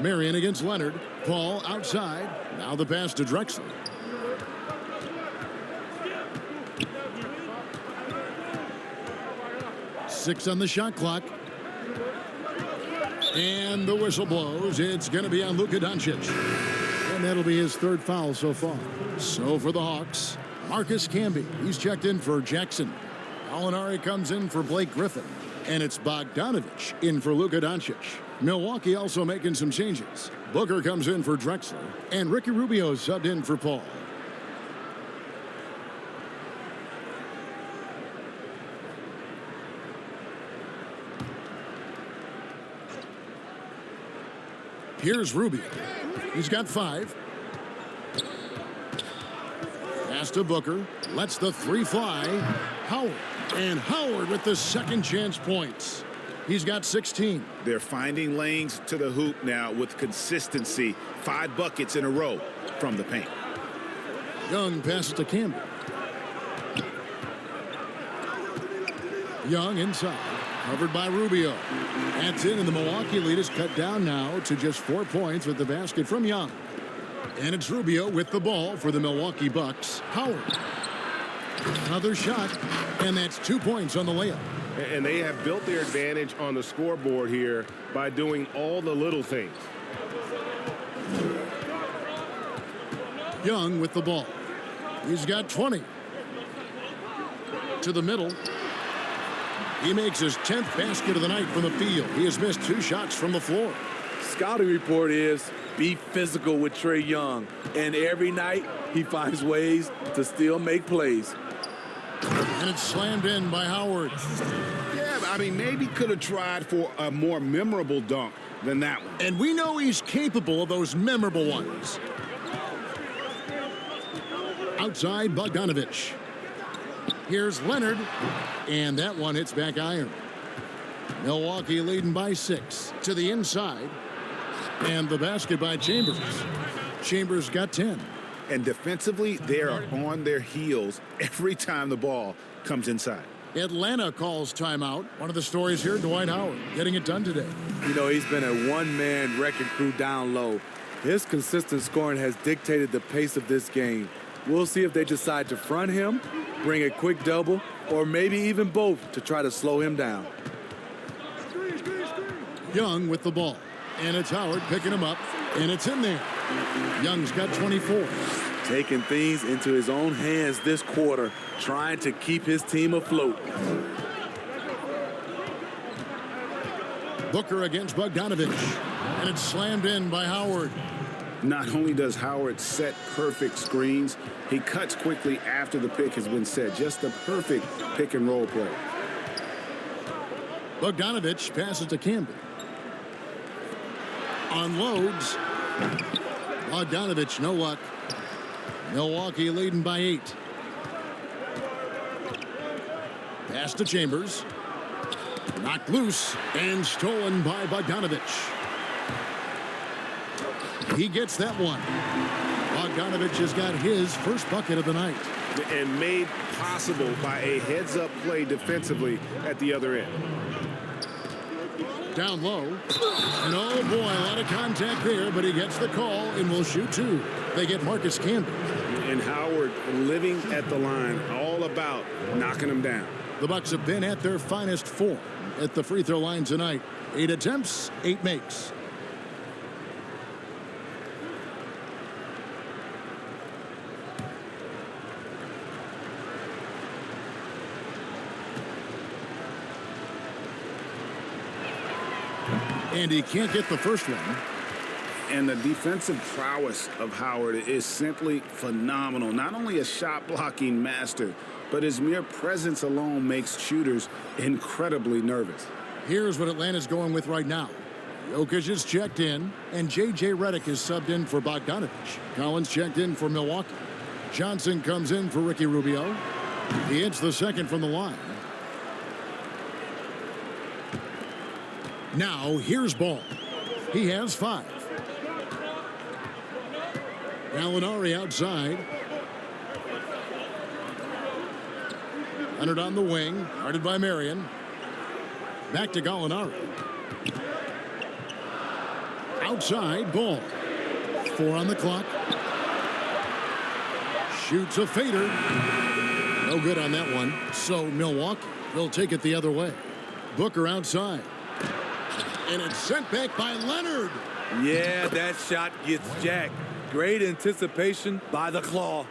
Marion against Leonard. Paul outside. Now the pass to Drexler. Six on the shot clock. And the whistle blows. It's going to be on Luka Doncic. And that'll be his third foul so far. So for the Hawks, Marcus Camby. He's checked in for Jackson. Gallinari comes in for Blake Griffin. And it's Bogdanovich in for Luka Doncic. Milwaukee also making some changes. Booker comes in for Drexler. And Ricky Rubio subbed in for Paul. Here's Rubio. He's got 5. Pass to Booker. Lets the 3 fly. Howard. And Howard with the second chance points. He's got 16. They're finding lanes to the hoop now with consistency. 5 buckets in a row from the paint. Young passes to Campbell. Young inside. Covered by Rubio. That's in, and the Milwaukee lead is cut down now to just 4 points with the basket from Young. And it's Rubio with the ball for the Milwaukee Bucks. Howard. Another shot, and that's 2 points on the layup. And they have built their advantage on the scoreboard here by doing all the little things. Young with the ball. He's got 20. To the middle. He makes his 10th basket of the night from the field. He has missed 2 shots from the floor. Scouting report is be physical with Trae Young. And every night he finds ways to still make plays. And it's slammed in by Howard. Yeah, I mean, maybe could have tried for a more memorable dunk than that one. And we know he's capable of those memorable ones. Outside, Bogdanovich. Here's Leonard. And that one hits back iron. Milwaukee leading by 6 to the inside. And the basket by Chambers. Chambers got 10. And defensively, they are on their heels every time the ball comes inside. Atlanta calls timeout. One of the stories here, Dwight Howard getting it done today. You know, he's been a one-man wrecking crew down low. His consistent scoring has dictated the pace of this game. We'll see if they decide to front him, bring a quick double, or maybe even both to try to slow him down. Young with the ball. And it's Howard picking him up. And it's in there. Young's got 24. Taking things into his own hands this quarter, trying to keep his team afloat. Booker against Bogdanovich. And it's slammed in by Howard. Not only does Howard set perfect screens, he cuts quickly after the pick has been set. Just the perfect pick and roll play. Bogdanovich passes to Camby. Unloads. Bogdanovich, no luck. Milwaukee leading by 8. Pass to Chambers. Knocked loose and stolen by Bogdanovich. He gets that one. Bogdanovich has got his first bucket of the night. And made possible by a heads-up play defensively at the other end. Down low. And oh boy, a lot of contact there, but he gets the call and will shoot 2. They get Marcus Camby. And Howard living at the line, all about knocking him down. The Bucks have been at their finest form at the free throw line tonight. 8 attempts, 8 makes. And he can't get the first one. And the defensive prowess of Howard is simply phenomenal. Not only a shot blocking master, but his mere presence alone makes shooters incredibly nervous. Here's what Atlanta's going with right now. Jokic is checked in, and J.J. Redick is subbed in for Bogdanovich. Collins checked in for Milwaukee. Johnson comes in for Ricky Rubio. He hits the second from the line. Now, here's Ball. He has 5. Gallinari outside. Leonard on the wing, guarded by Marion. Back to Gallinari. Outside, Ball. 4 on the clock. Shoots a fader. No good on that one. So Milwaukee will take it the other way. Booker outside. And it's sent back by Leonard. Yeah, that shot gets jacked. Great anticipation by the Claw.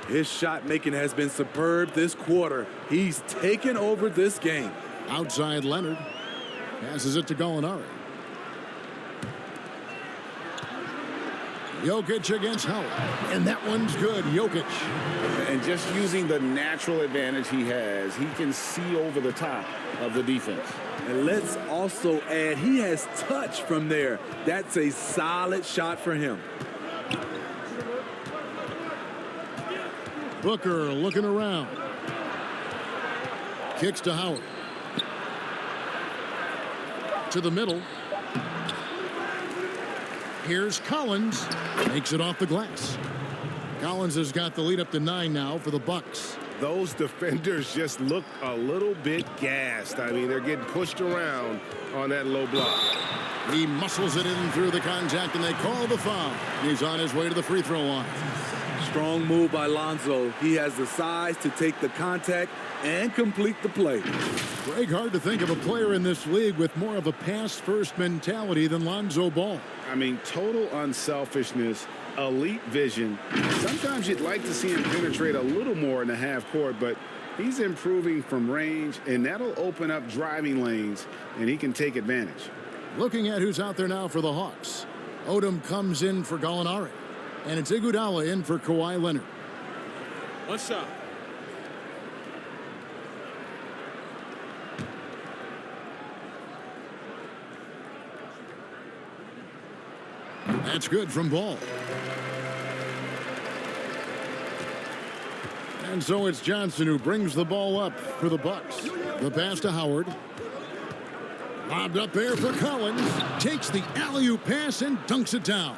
His shot making has been superb this quarter. He's taken over this game. Outside Leonard. Passes it to Gallinari. Jokic against Howard. And that one's good. Jokic. And just using the natural advantage he has, he can see over the top of the defense. And let's also add, he has touch from there. That's a solid shot for him. Booker looking around. Kicks to Howard. To the middle. Here's Collins. Makes it off the glass. Collins has got the lead up to 9 now for the Bucks. Those defenders just look a little bit gassed. I mean, they're getting pushed around on that low block. He muscles it in through the contact, and they call the foul. He's on his way to the free throw line. Strong move by Lonzo. He has the size to take the contact and complete the play. Greg, hard to think of a player in this league with more of a pass-first mentality than Lonzo Ball. I mean, total unselfishness, elite vision. Sometimes you'd like to see him penetrate a little more in the half court, but he's improving from range, and that'll open up driving lanes, and he can take advantage. Looking at who's out there now for the Hawks. Odom comes in for Gallinari, and it's Iguodala in for Kawhi Leonard. One shot. That's good from Ball. And so it's Johnson who brings the ball up for the Bucks. The pass to Howard. Lobbed up there for Collins. Takes the alley-oop pass and dunks it down.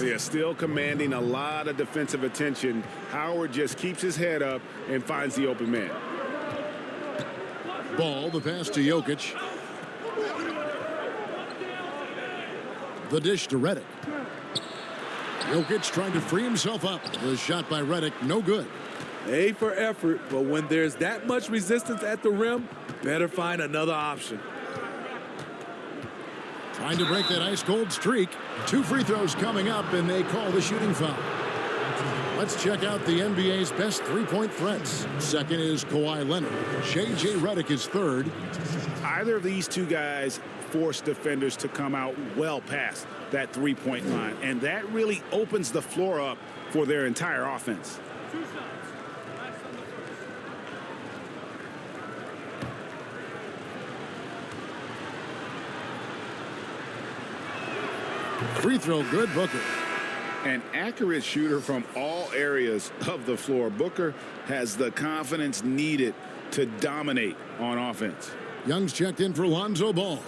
Yeah, still commanding a lot of defensive attention. Howard just keeps his head up and finds the open man. Ball, the pass to Jokic. The dish to Redick. Jokic trying to free himself up. The shot by Redick, no good. A for effort, but when there's that much resistance at the rim, better find another option. Trying to break that ice-cold streak. 2 free throws coming up, and they call the shooting foul. Let's check out the NBA's best three-point threats. Second is Kawhi Leonard. J.J. Redick is third. Either of these two guys force defenders to come out well past that three-point line, and that really opens the floor up for their entire offense. Free throw good, Booker. An accurate shooter from all areas of the floor. Booker has the confidence needed to dominate on offense. Young's checked in for Lonzo Ball.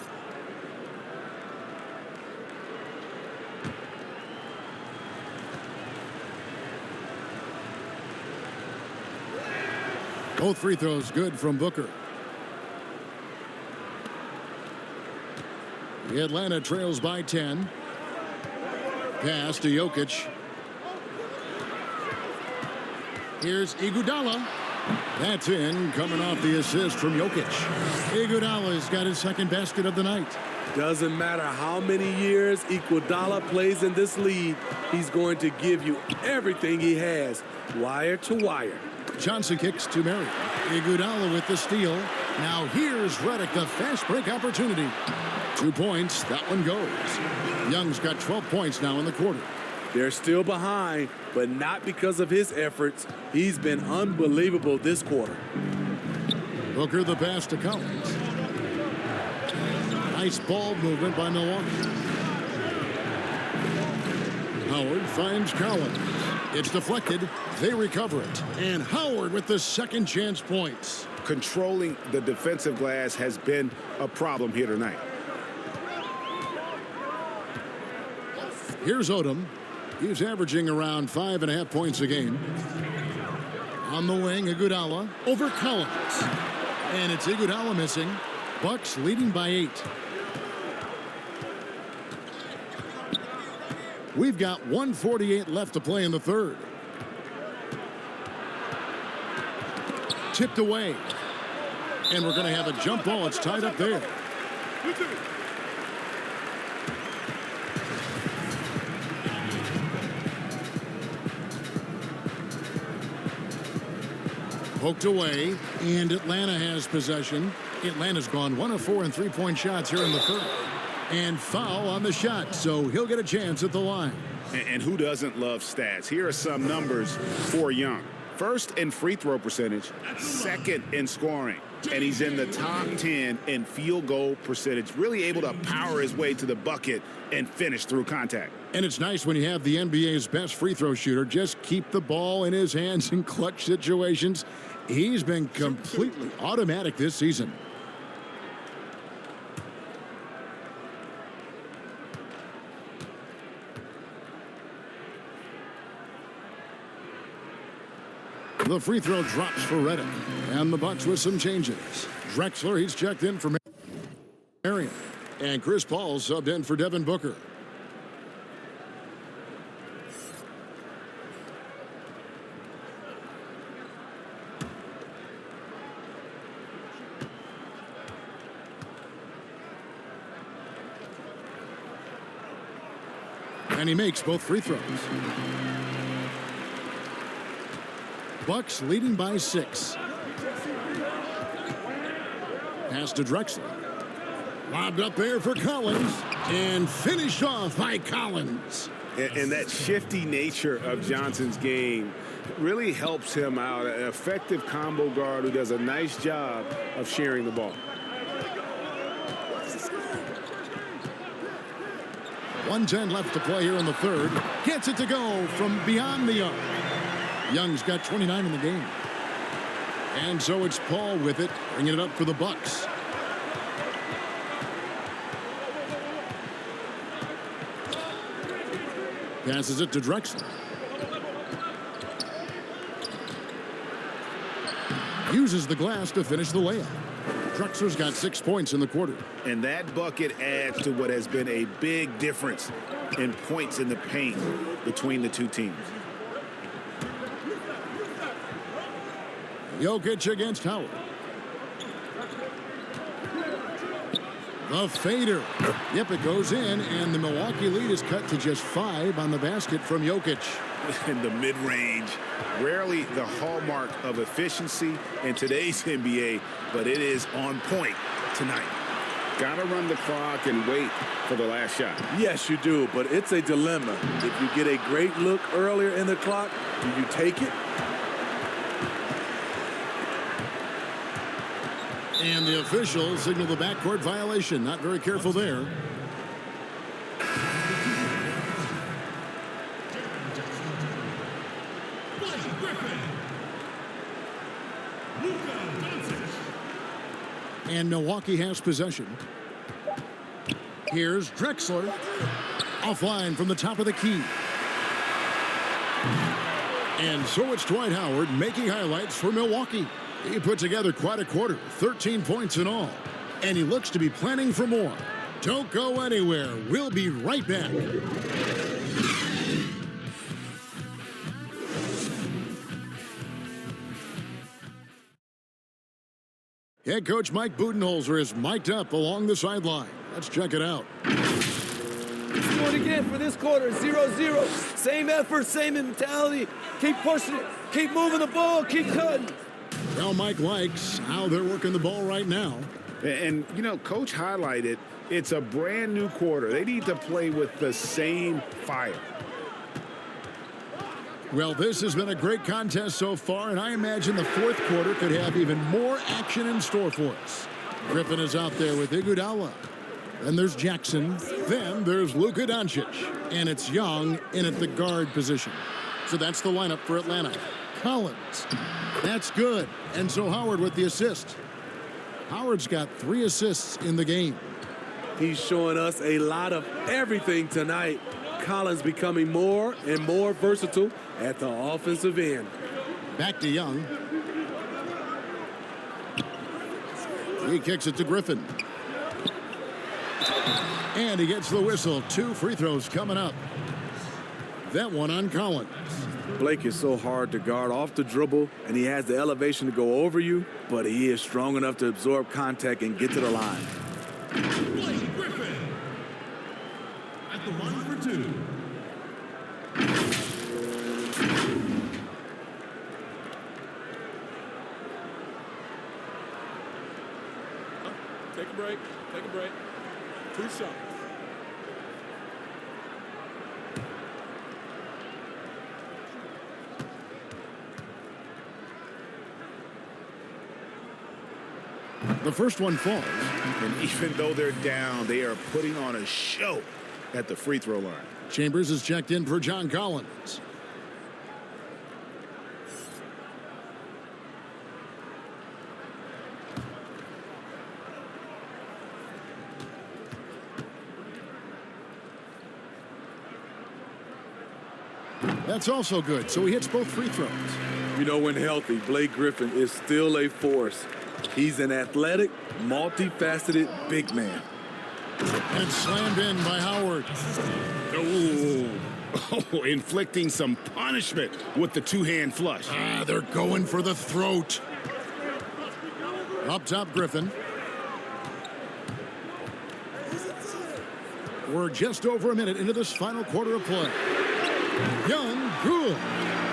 Both free throws good from Booker. The Atlanta trails by 10. Pass to Jokic. Here's Iguodala. That's in, coming off the assist from Jokic. Iguodala's got his second basket of the night. Doesn't matter how many years Iguodala plays in this league, he's going to give you everything he has, wire to wire. Johnson kicks to Marion. Iguodala with the steal. Now here's Redick, the fast break opportunity. 2 points, that one goes. Young's got 12 points now in the quarter. They're still behind, but not because of his efforts. He's been unbelievable this quarter. Booker the pass to Collins. Nice ball movement by Milwaukee. Howard finds Collins. It's deflected. They recover it. And Howard with the second chance points. Controlling the defensive glass has been a problem here tonight. Here's Odom. He's averaging around 5.5 points a game. On the wing, Iguodala over Collins. And it's Iguodala missing. Bucks leading by 8. We've got 1:48 left to play in the third. Tipped away. And we're going to have a jump ball. It's tied up there. Poked away, and Atlanta has possession. Atlanta's gone 1 of 4 in three-point shots here in the third. And foul on the shot, so he'll get a chance at the line. And who doesn't love stats? Here are some numbers for Young. First in free throw percentage, second in scoring, and he's in the top 10 in field goal percentage, really able to power his way to the bucket and finish through contact. And it's nice when you have the NBA's best free throw shooter just keep the ball in his hands in clutch situations. He's been completely automatic this season. The free throw drops for Redick. And the Bucks with some changes. Drexler, he's checked in for Marion. And Chris Paul subbed in for Devin Booker. And he makes both free throws. Bucks leading by 6. Pass to Drexler. Lobbed up there for Collins. And finished off by Collins. And that shifty nature of Johnson's game really helps him out. An effective combo guard who does a nice job of sharing the ball. 1:10 left to play here in the third. Gets it to go from beyond the arc. Young's got 29 in the game. And so it's Paul with it, bringing it up for the Bucks. Passes it to Drexler. Uses the glass to finish the layup. Drexler's got 6 points in the quarter. And that bucket adds to what has been a big difference in points in the paint between the two teams. Jokic against Howard. The fader. Yep, it goes in, and the Milwaukee lead is cut to just 5 on the basket from Jokic. In the mid-range, rarely the hallmark of efficiency in today's NBA, but it is on point tonight. Got to run the clock and wait for the last shot. Yes, you do, but it's a dilemma. If you get a great look earlier in the clock, do you take it? And the officials signal the backcourt violation. Not very careful there. And Milwaukee has possession. Here's Drexler. Offline from the top of the key. And so it's Dwight Howard making highlights for Milwaukee. He put together quite a quarter, 13 points in all. And he looks to be planning for more. Don't go anywhere. We'll be right back. Head coach Mike Budenholzer is mic'd up along the sideline. Let's check it out. Do it again for this quarter, 0-0. Same effort, same mentality. Keep pushing it. Keep moving the ball. Keep cutting. Well, Mike likes how they're working the ball right now. And, you know, Coach highlighted it's a brand new quarter. They need to play with the same fire. Well, this has been a great contest so far, and I imagine the fourth quarter could have even more action in store for us. Griffin is out there with Iguodala. Then there's Jackson. Then there's Luka Doncic. And it's Young in at the guard position. So that's the lineup for Atlanta. Collins. That's good. And so Howard with the assist. Howard's got 3 assists in the game. He's showing us a lot of everything tonight. Collins becoming more and more versatile at the offensive end. Back to Young. He kicks it to Griffin. And he gets the whistle. 2 free throws coming up. That one on Collins. Blake is so hard to guard off the dribble, and he has the elevation to go over you, but he is strong enough to absorb contact and get to the line. Blake Griffin at the line for 2. Take a break. Take a break. 2 shots. The first one falls. And even though they're down, they are putting on a show at the free throw line. Chambers is checked in for John Collins. That's also good, so he hits both free throws. You know, when healthy, Blake Griffin is still a force. He's an athletic, multifaceted big man. And it's slammed in by Howard. Oh, inflicting some punishment with the 2-hand flush. They're going for the throat. Up top, Griffin. We're just over a minute into this final quarter of play. Young, good.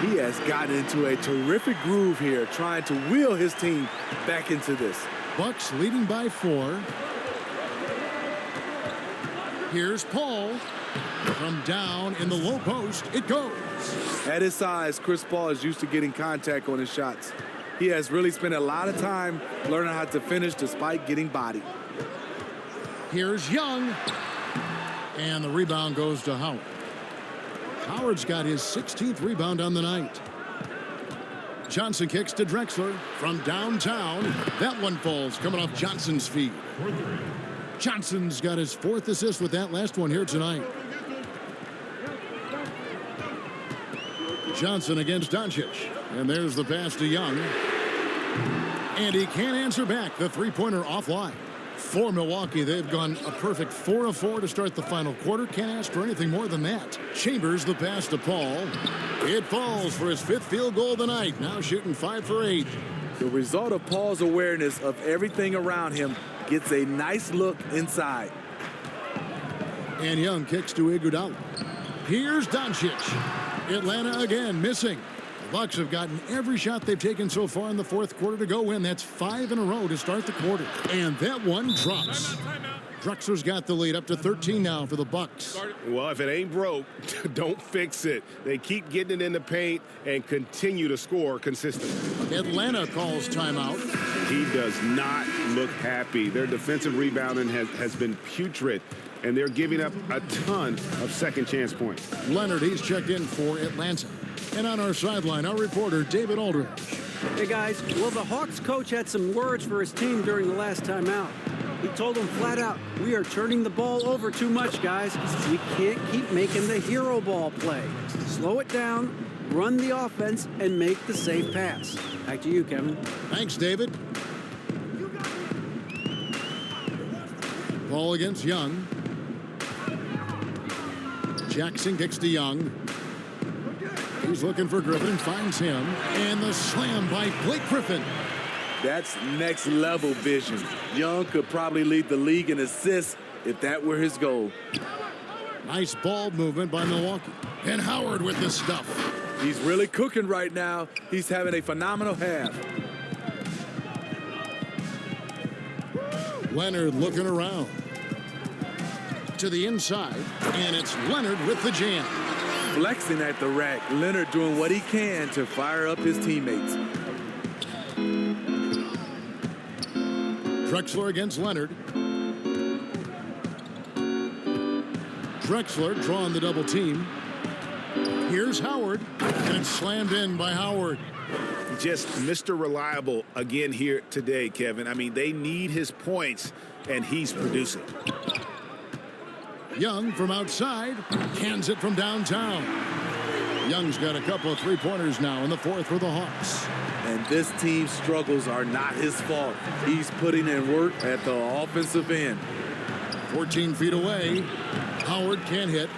He has gotten into a terrific groove here, trying to wheel his team back into this. Bucks leading by 4. Here's Paul. From down in the low post, it goes. At his size, Chris Paul is used to getting contact on his shots. He has really spent a lot of time learning how to finish despite getting bodied. Here's Young. And the rebound goes to Howard. Howard's got his 16th rebound on the night. Johnson kicks to Drexler from downtown. That one falls coming off Johnson's feet. Johnson's got his 4th assist with that last one here tonight. Johnson against Doncic. And there's the pass to Young. And he can't answer back. The three-pointer offline. For Milwaukee, they've gone a perfect 4 of 4 to start the final quarter. Can't ask for anything more than that. Chambers the pass to Paul. It falls for his 5th field goal of the night. Now shooting 5 for 8. The result of Paul's awareness of everything around him gets a nice look inside. And Young kicks to Iguodala. Here's Doncic. Atlanta again missing. The Bucks have gotten every shot they've taken so far in the fourth quarter to go win. That's 5 in a row to start the quarter. And that one drops. Drexler's got the lead up to 13 now for the Bucks. Well, if it ain't broke, don't fix it. They keep getting it in the paint and continue to score consistently. Atlanta calls timeout. He does not look happy. Their defensive rebounding has been putrid, and they're giving up a ton of second chance points. Leonard, he's checked in for Atlanta. And on our sideline, our reporter, David Aldridge. Hey, guys. Well, the Hawks coach had some words for his team during the last timeout. He told them flat out, we are turning the ball over too much, guys. We can't keep making the hero ball play. Slow it down, run the offense, and make the safe pass. Back to you, Kevin. Thanks, David. Ball against Young. Jackson kicks to Young. He's looking for Griffin, finds him. And the slam by Blake Griffin. That's next level vision. Young could probably lead the league in assists if that were his goal. Nice ball movement by Milwaukee. And Howard with the stuff. He's really cooking right now. He's having a phenomenal half. Leonard looking around. To the inside. And it's Leonard with the jam. Flexing at the rack. Leonard doing what he can to fire up his teammates. Drexler against Leonard. Drexler drawing the double team. Here's Howard. And it's slammed in by Howard. Just Mr. Reliable again here today, Kevin. I mean, they need his points, and he's producing. Young from outside. Hands it from downtown. Young's got a couple of three-pointers now in the fourth for the Hawks. And this team's struggles are not his fault. He's putting in work at the offensive end. 14 feet away. Howard can't hit.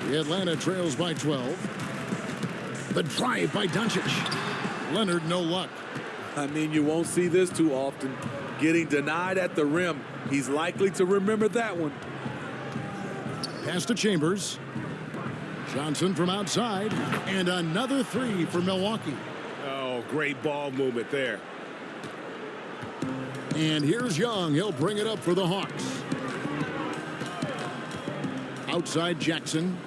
The Atlanta trails by 12. The drive by Doncic. Leonard, no luck. I mean, you won't see this too often. Getting denied at the rim. He's likely to remember that one. Pass to Chambers. Johnson from outside. And another three for Milwaukee. Oh, great ball movement there. And here's Young. He'll bring it up for the Hawks. Outside Jackson.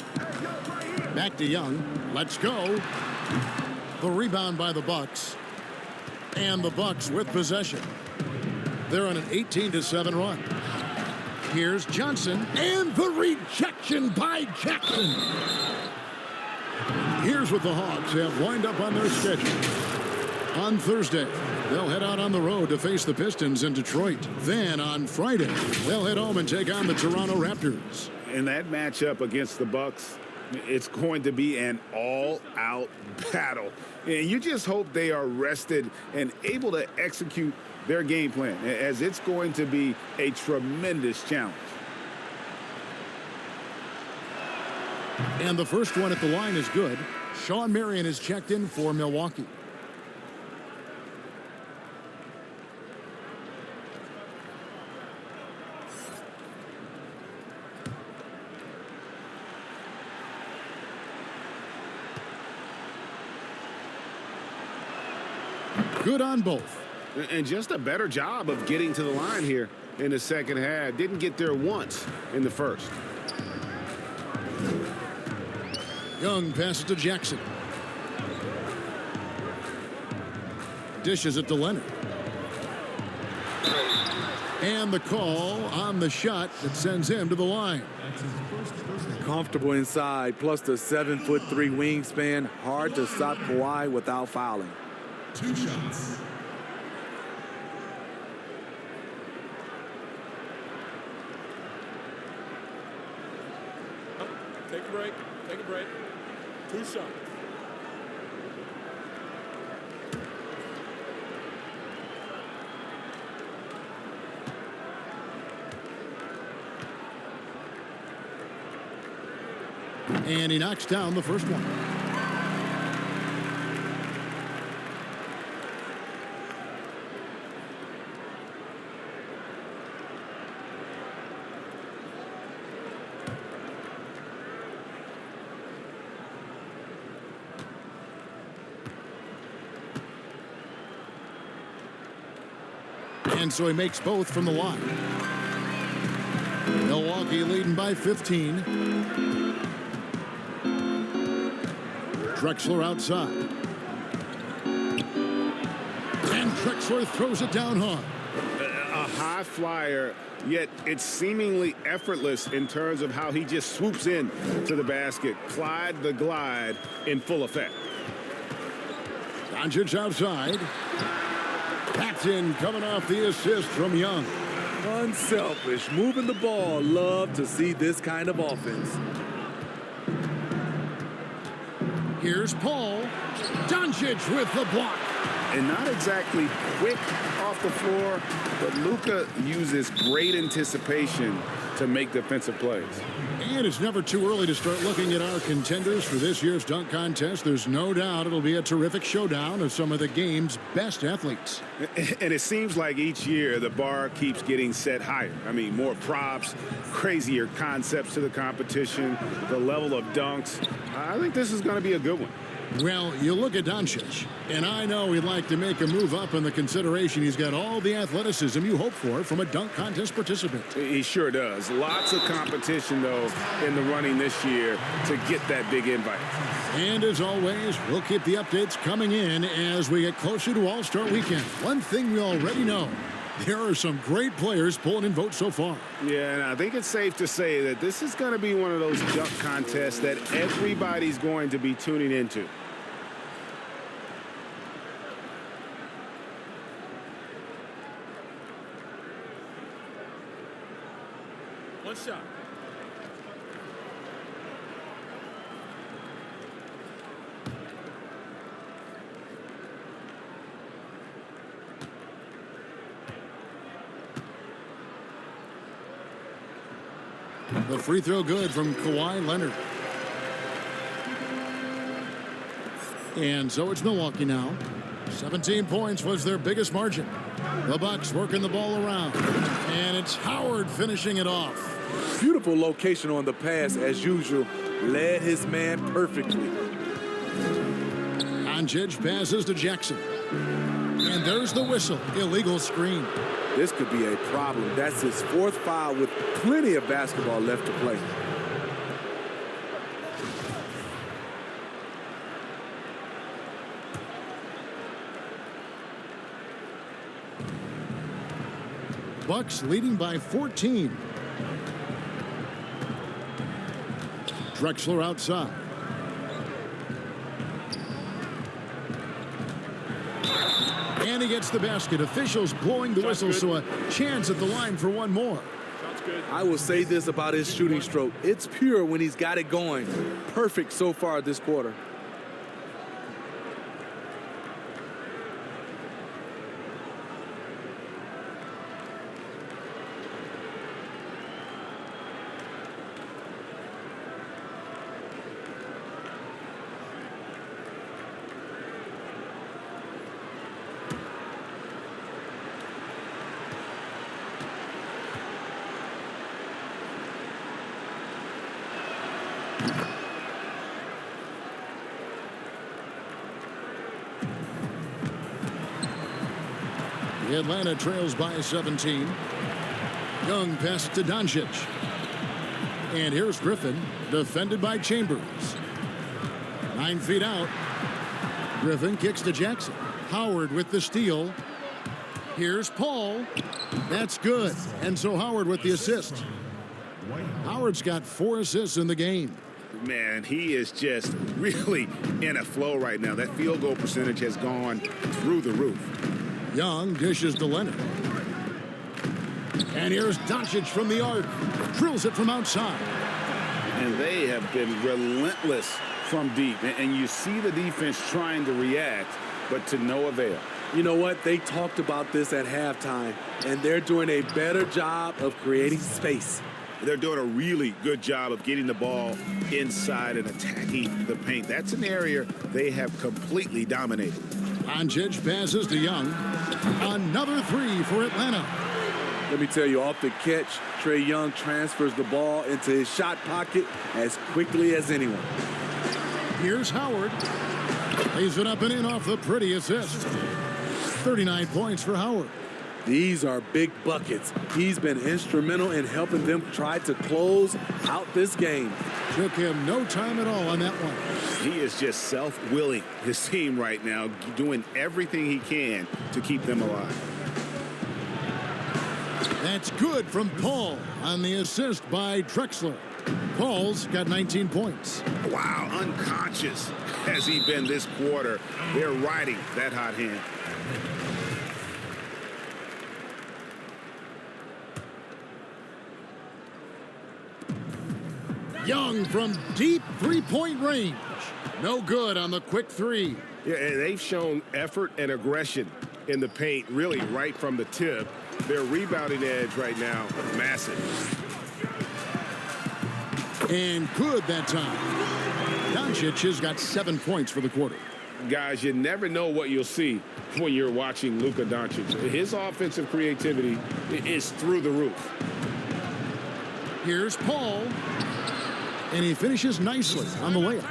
Back to Young. Let's go. The rebound by the Bucks. And the Bucks with possession. They're on an 18-7 run. Here's Johnson. And the rejection by Jackson. Here's what the Hawks have lined up on their schedule. On Thursday, they'll head out on the road to face the Pistons in Detroit. Then on Friday, they'll head home and take on the Toronto Raptors. In that matchup against the Bucks, it's going to be an all-out battle. And you just hope they are rested and able to execute their game plan, as it's going to be a tremendous challenge. And the first one at the line is good. Shawn Marion is checked in for Milwaukee. Good on both. And just a better job of getting to the line here in the second half. Didn't get there once in the first. Young passes to Jackson. Dishes it to Leonard. And the call on the shot that sends him to the line. Comfortable inside, plus the 7'3" wingspan. Hard to stop Kawhi without fouling. 2 shots. Take a break. Take a break. 2 shots. And he knocks down the first one. And so he makes both from the line. Milwaukee leading by 15. Drexler outside. And Drexler throws it down hard. A high flyer, yet it's seemingly effortless in terms of how he just swoops in to the basket. Clyde the glide in full effect. Doncic outside. Paxton coming off the assist from Young. Unselfish, moving the ball. Love to see this kind of offense. Here's Paul. Doncic with the block. And not exactly quick off the floor, but Luka uses great anticipation to make defensive plays. And it's never too early to start looking at our contenders for this year's dunk contest. There's no doubt it'll be a terrific showdown of some of the game's best athletes. And it seems like each year the bar keeps getting set higher. I mean, more props, crazier concepts to the competition, the level of dunks. I think this is going to be a good one. Well, you look at Doncic, and I know he'd like to make a move up in the consideration. He's got all the athleticism you hope for from a dunk contest participant. He sure does. Lots of competition, though, in the running this year to get that big invite. And as always, we'll keep the updates coming in as we get closer to All-Star Weekend. One thing we already know, there are some great players pulling in votes so far. Yeah, and I think it's safe to say that this is going to be one of those dunk contests that everybody's going to be tuning into. One shot. The free throw good from Kawhi Leonard. And so it's Milwaukee now. 17 points was their biggest margin. The Bucks working the ball around. And it's Howard finishing it off. Beautiful location on the pass as usual. Led his man perfectly. Doncic passes to Jackson. And there's the whistle. Illegal screen. This could be a problem. That's his 4th foul with plenty of basketball left to play. Bucks leading by 14. Drexler outside. And he gets the basket. Officials blowing the whistle, so a chance at the line for one more. I will say this about his shooting stroke. It's pure when he's got it going. Perfect so far this quarter. Atlanta trails by 17. Young pass to Doncic. And here's Griffin, defended by Chambers. 9 feet out. Griffin kicks to Jackson. Howard with the steal. Here's Paul. That's good. And so Howard with the assist. Howard's got 4 assists in the game. Man, he is just really in a flow right now. That field goal percentage has gone through the roof. Young dishes to Leonard. And here's Doncic from the arc. Drills it from outside. And they have been relentless from deep. And you see the defense trying to react, but to no avail. You know what? They talked about this at halftime, and they're doing a better job of creating space. They're doing a really good job of getting the ball inside and attacking the paint. That's an area they have completely dominated. Doncic passes to Young. Another three for Atlanta. Let me tell you, off the catch, Trae Young transfers the ball into his shot pocket as quickly as anyone. Here's Howard. Lays it up and in off the pretty assist. 39 points for Howard. These are big buckets. He's been instrumental in helping them try to close out this game. Took him no time at all on that one. He is just self-willing, his team right now, doing everything he can to keep them alive. That's good from Paul on the assist by Drexler. Paul's got 19 points. Wow, unconscious has he been this quarter. They're riding that hot hand. Young from deep three-point range. No good on the quick three. Yeah, and they've shown effort and aggression in the paint, really right from the tip. Their rebounding edge right now, massive. And good that time. Doncic has got 7 points for the quarter. Guys, you never know what you'll see when you're watching Luka Doncic. His offensive creativity is through the roof. Here's Paul. And he finishes nicely on the layup.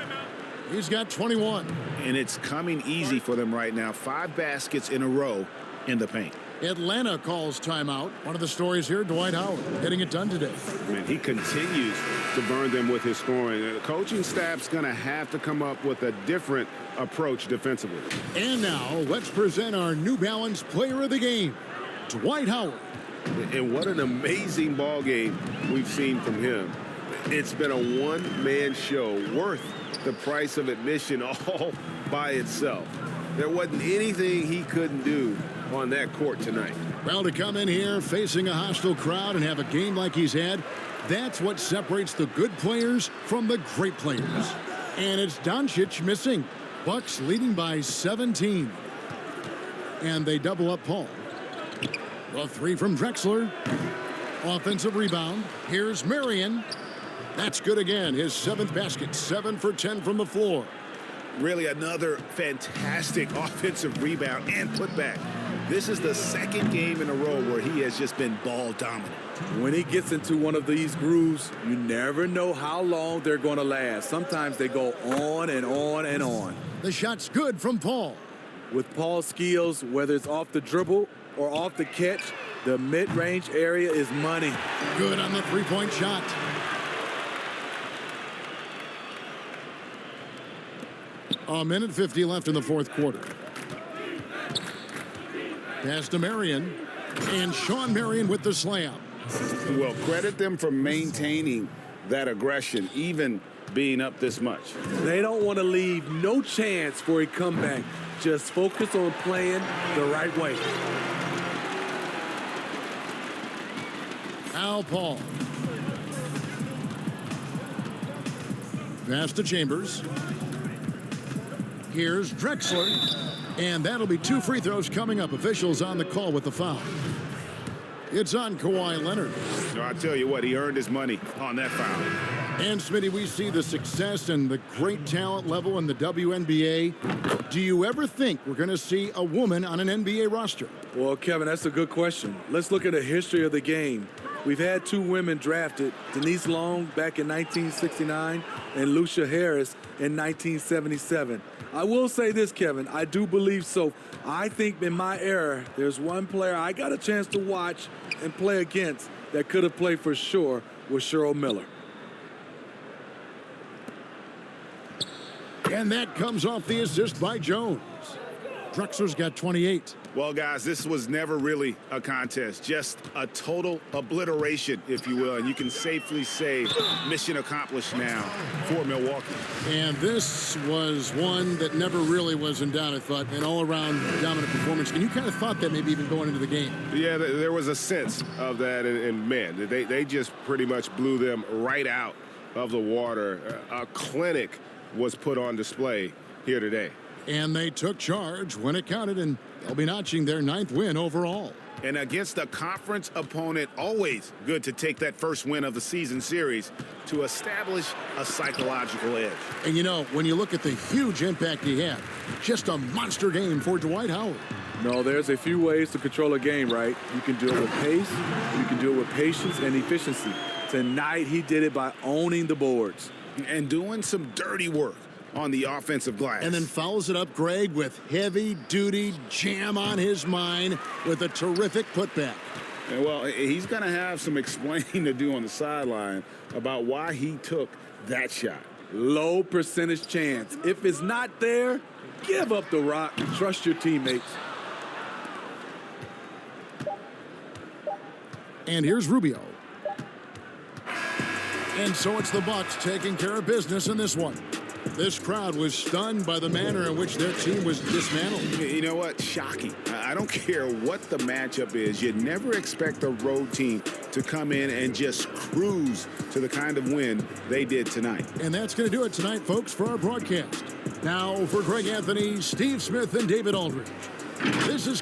He's got 21. And it's coming easy for them right now. 5 baskets in a row in the paint. Atlanta calls timeout. One of the stories here, Dwight Howard getting it done today. Man, he continues to burn them with his scoring. The coaching staff's going to have to come up with a different approach defensively. And now let's present our New Balance player of the game, Dwight Howard. And what an amazing ball game we've seen from him. It's been a one-man show worth the price of admission all by itself. There wasn't anything he couldn't do on that court tonight. Well, to come in here facing a hostile crowd and have a game like he's had, that's what separates the good players from the great players. And it's Doncic missing. Bucks leading by 17. And they double up Paul. A three from Drexler. Offensive rebound. Here's Marion. That's good again. His 7th basket. 7 for 10 from the floor. Really another fantastic offensive rebound and putback. This is the 2nd game in a row where he has just been ball dominant. When he gets into one of these grooves, you never know how long they're going to last. Sometimes they go on and on and on. The shot's good from Paul. With Paul's skills, whether it's off the dribble or off the catch, the mid-range area is money. Good on the three-point shot. A minute 50 left in the 4th quarter. Pass to Marion. And Shawn Marion with the slam. Well, credit them for maintaining that aggression, even being up this much. They don't want to leave no chance for a comeback. Just focus on playing the right way. Al Paul. Pass to Chambers. Here's Drexler. And that'll be 2 free throws coming up. Officials on the call with the foul. It's on Kawhi Leonard. So I tell you what, he earned his money on that foul. And Smitty, we see the success and the great talent level in the WNBA. Do you ever think we're going to see a woman on an NBA roster? Well, Kevin, that's a good question. Let's look at the history of the game. We've had 2 women drafted, Denise Long back in 1969 and Lucia Harris in 1977. I will say this, Kevin, I do believe so. I think in my era, there's one player I got a chance to watch and play against that could have played for sure was Cheryl Miller. And that comes off the assist by Jones. Drexler's got 28. Well, guys, this was never really a contest, just a total obliteration, if you will. And you can safely say mission accomplished now for Milwaukee. And this was one that never really was in doubt, I thought, an all-around dominant performance. And you kind of thought that maybe even going into the game. Yeah, there was a sense of that, and man, they just pretty much blew them right out of the water. A clinic was put on display here today. And they took charge when it counted, and they'll be notching their 9th win overall. And against a conference opponent, always good to take that first win of the season series to establish a psychological edge. And you know, when you look at the huge impact he had, just a monster game for Dwight Howard. No, there's a few ways to control a game, right? You can do it with pace, you can do it with patience and efficiency. Tonight, he did it by owning the boards. And doing some dirty work on the offensive glass. And then follows it up, Greg, with heavy-duty jam on his mind with a terrific putback. And well, he's going to have some explaining to do on the sideline about why he took that shot. Low percentage chance. If it's not there, give up the rock. Trust your teammates. And here's Rubio. And so it's the Bucks taking care of business in this one. This crowd was stunned by the manner in which their team was dismantled. You know what? Shocking. I don't care what the matchup is. You never expect a road team to come in and just cruise to the kind of win they did tonight. And that's going to do it tonight, folks, for our broadcast. Now, for Greg Anthony, Steve Smith, and David Aldridge, this is